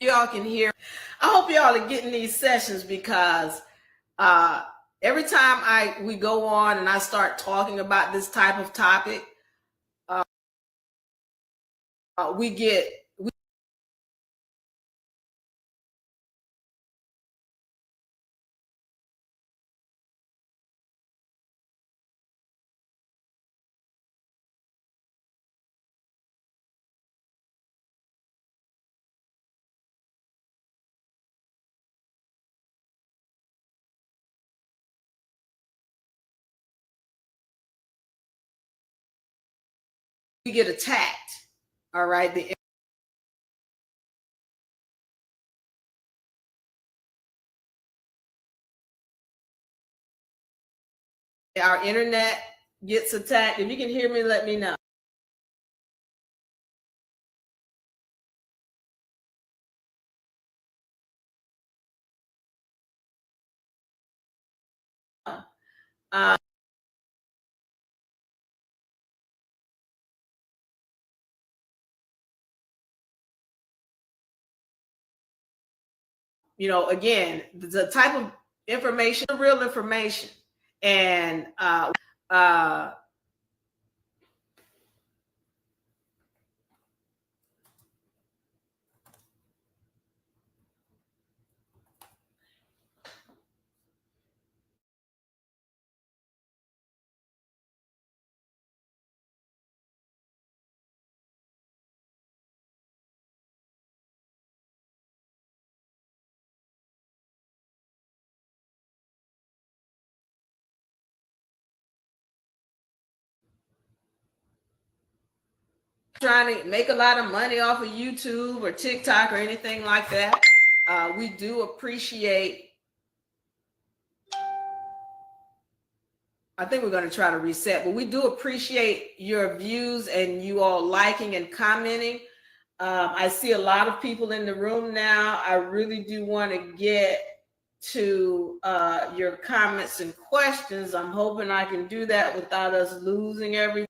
y'all can hear. I hope y'all are getting these sessions, because every time we go on and I start talking about this type of topic, we get get attacked. All right. Our internet gets attacked. If you can hear me, let me know. You know, again, the type of information, real information, and trying to make a lot of money off of YouTube or TikTok or anything like that. We do appreciate. I think we're going to try to reset, but we do appreciate your views and you all liking and commenting. I see a lot of people in the room now. I really do want to get to your comments and questions. I'm hoping I can do that without us losing everything.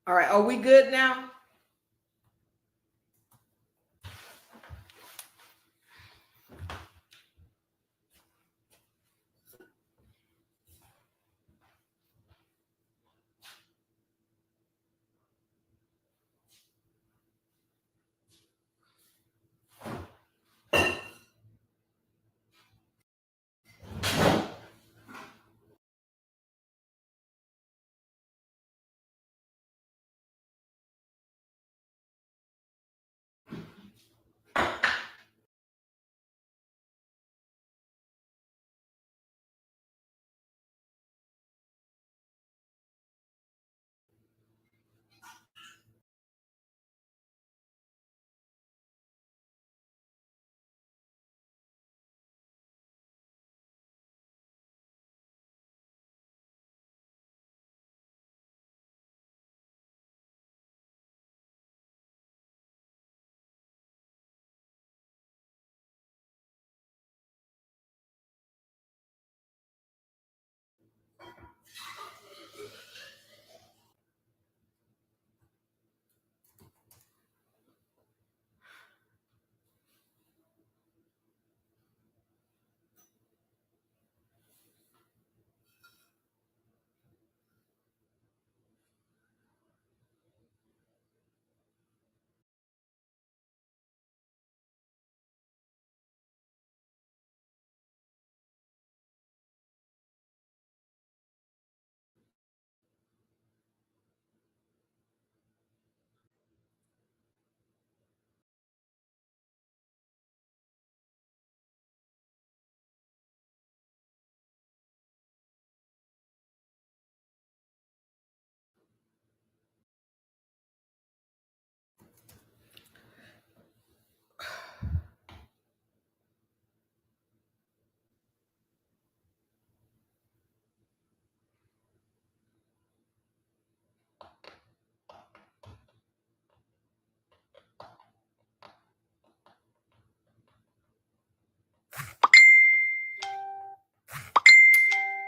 All right, are we good now?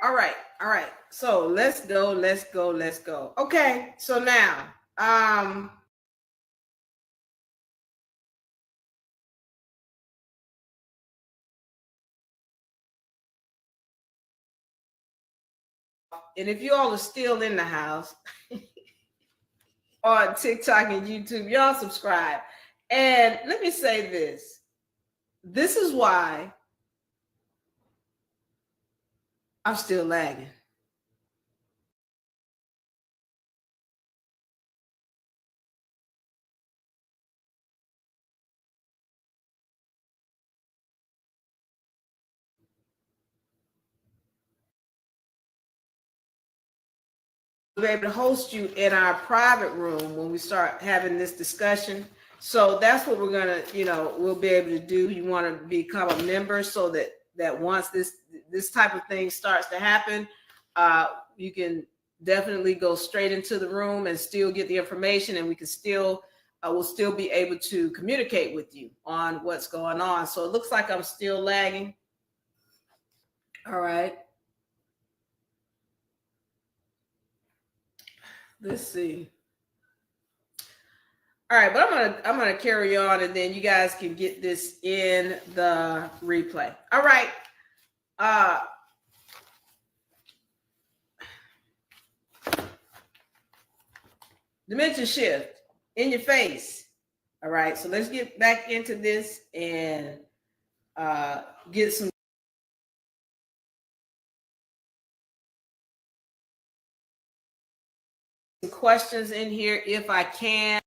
All right. All right. So let's go. Let's go. Let's go. Okay. So now, and if you all are still in the house on TikTok and YouTube, y'all subscribe. And let me say this. This is why I'm still lagging. We'll be able to host you in our private room when we start having this discussion. So that's what we're gonna, we'll be able to do. You want to become a member so that once this type of thing starts to happen, you can definitely go straight into the room and still get the information, and we can still we'll still be able to communicate with you on what's going on. So it looks like I'm still lagging. All right. Let's see. All right, but I'm gonna carry on, and then you guys can get this in the replay. All right. Dimension shift in your face. All right, so let's get back into this and get some questions in here if I can.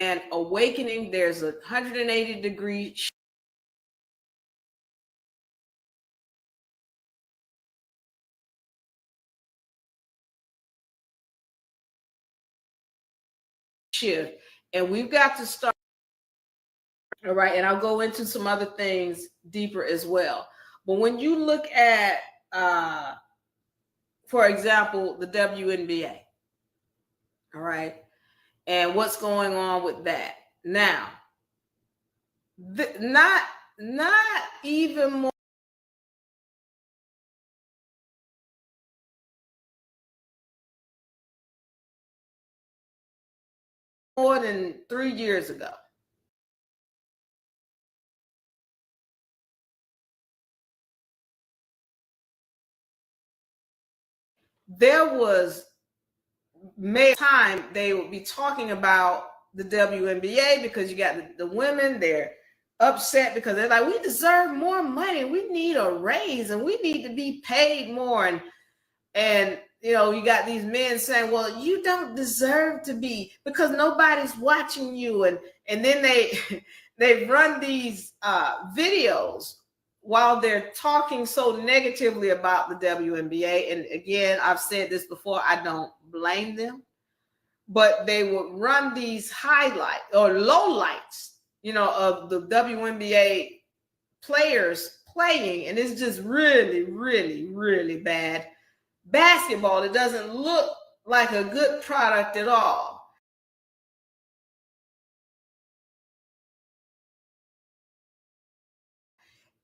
And awakening, there's a 180-degree shift, and we've got to start. All right, and I'll go into some other things deeper as well. But when you look at, for example, the WNBA, all right, and what's going on with that now, not even more than 3 years ago. There was time they would be talking about the WNBA because you got the women, they're upset because they're like, we deserve more money, we need a raise, and we need to be paid more. And you got these men saying, well, you don't deserve to be, because nobody's watching you. And then they run these videos while they're talking so negatively about the WNBA. And again, I've said this before, I don't blame them, but they would run these highlights or lowlights, of the WNBA players playing, and it's just really, really, really bad basketball. It doesn't look like a good product at all.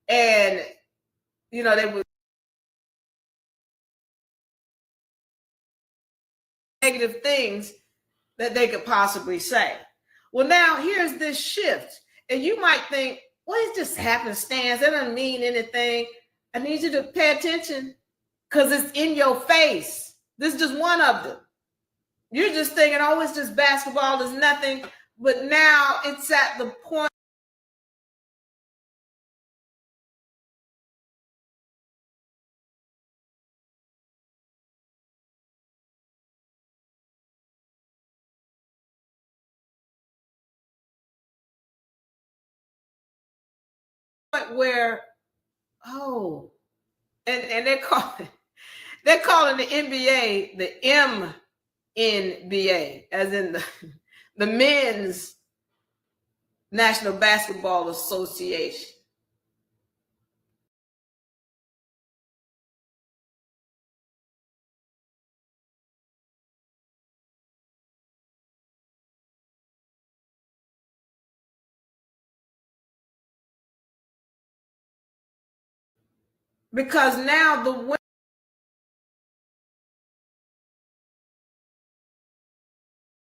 And they would negative things that they could possibly say. Well, now here's this shift, and you might think, well, it's just happenstance, it doesn't mean anything. I need you to pay attention because it's in your face. This is just one of them. You're just thinking, oh, it's just basketball, there's nothing. But now it's at the point where, oh, and they're calling the NBA the MNBA, as in the Men's National Basketball Association. because now the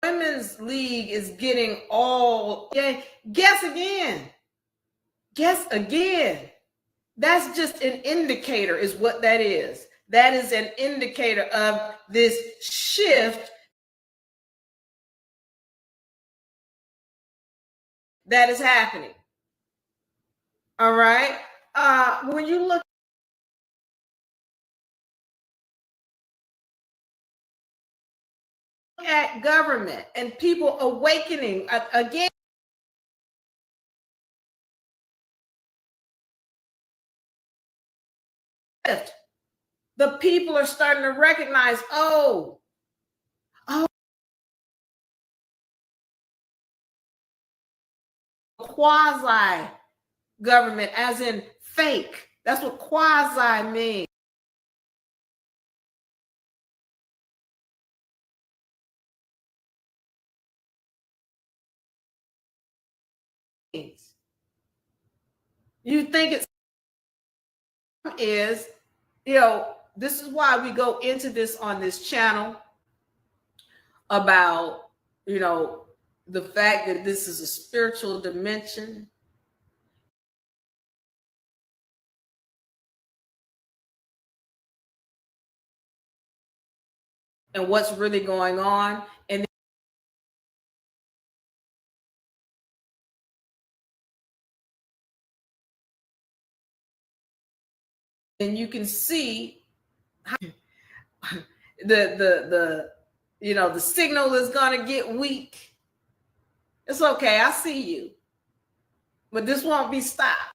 women's league is getting all, guess again. That's just an indicator, is what that is. That is an indicator of this shift that is happening. All right. When you look at government and people awakening again, the people are starting to recognize, oh, quasi government, as in fake. That's what quasi means. You think it is, this is why we go into this on this channel about, the fact that this is a spiritual dimension. And what's really going on. And then you can see how the signal is going to get weak. It's okay. I see you. But this won't be stopped.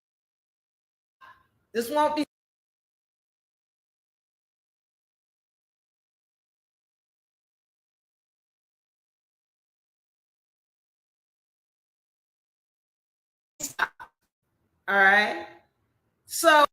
This won't be. Stopped. All right. So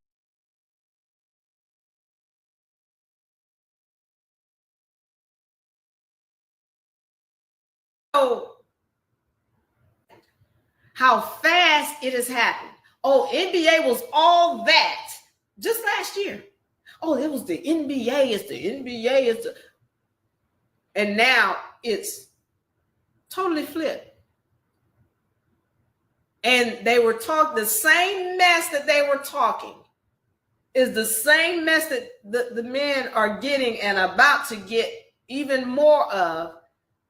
how fast it has happened. Oh, NBA was all that just last year. Oh, it was the NBA. It's the NBA. And now it's totally flipped. And they were the same mess that they were talking is the same mess that the men are getting and about to get even more of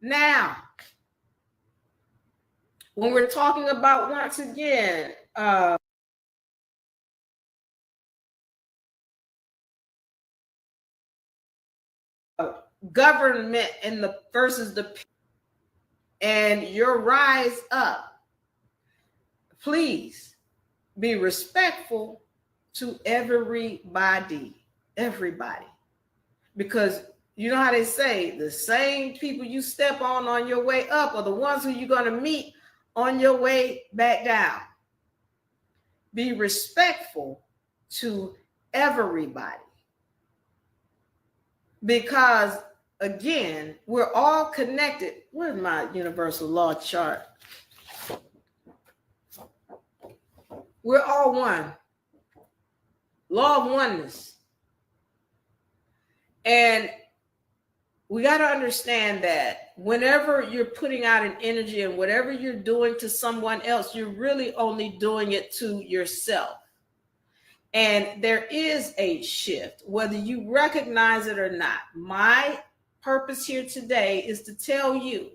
now. When we're talking about, once again, government and versus the people, and your rise up, please be respectful to everybody, because you know how they say the same people you step on your way up are the ones who you're going to meet on your way back down. Be respectful to everybody, because again, we're all connected. Where's my universal law chart? We're all one. Law of oneness. And we got to understand that whenever you're putting out an energy and whatever you're doing to someone else, you're really only doing it to yourself. And there is a shift, whether you recognize it or not. My purpose here today is to tell you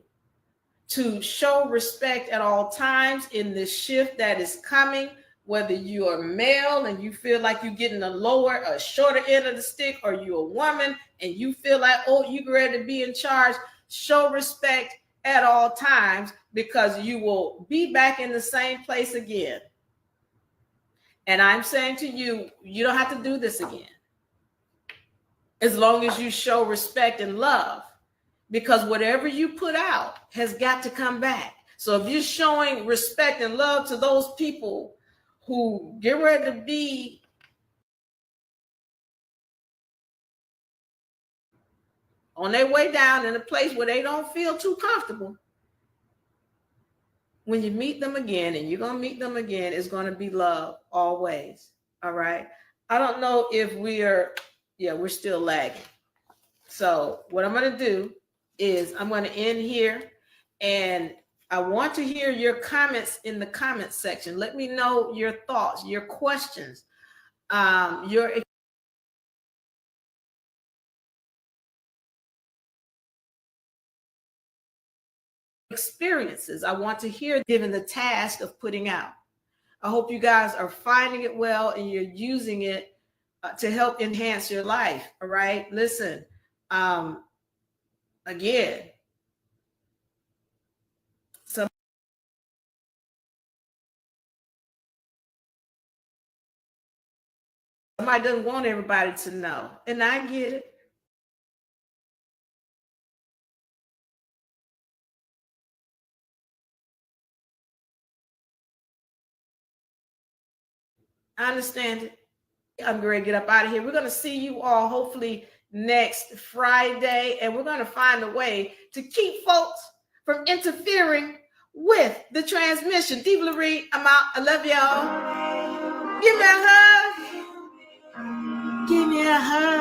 to show respect at all times in this shift that is coming. Whether you are male and you feel like you're getting a shorter end of the stick, or you're a woman and you feel like, oh, you're ready to be in charge, show respect at all times, because you will be back in the same place again. And I'm saying to you, you don't have to do this again, as long as you show respect and love, because whatever you put out has got to come back. So if you're showing respect and love to those people who get ready to be on their way down in a place where they don't feel too comfortable, when you meet them again, and you're going to meet them again, it's going to be love always. All right. I don't know if we're still lagging. So what I'm going to do is I'm going to end here, and I want to hear your comments in the comments section. Let me know your thoughts, your questions, your experiences. I want to hear, given the task of putting out. I hope you guys are finding it well and you're using it to help enhance your life. All right. Listen, again, somebody doesn't want everybody to know, and I get it. I understand it. I'm going to get up out of here. We're going to see you all hopefully next Friday, and we're going to find a way to keep folks from interfering with the transmission. Diva Lyri, I'm out. I love y'all. Give me a hug. Give me a hug.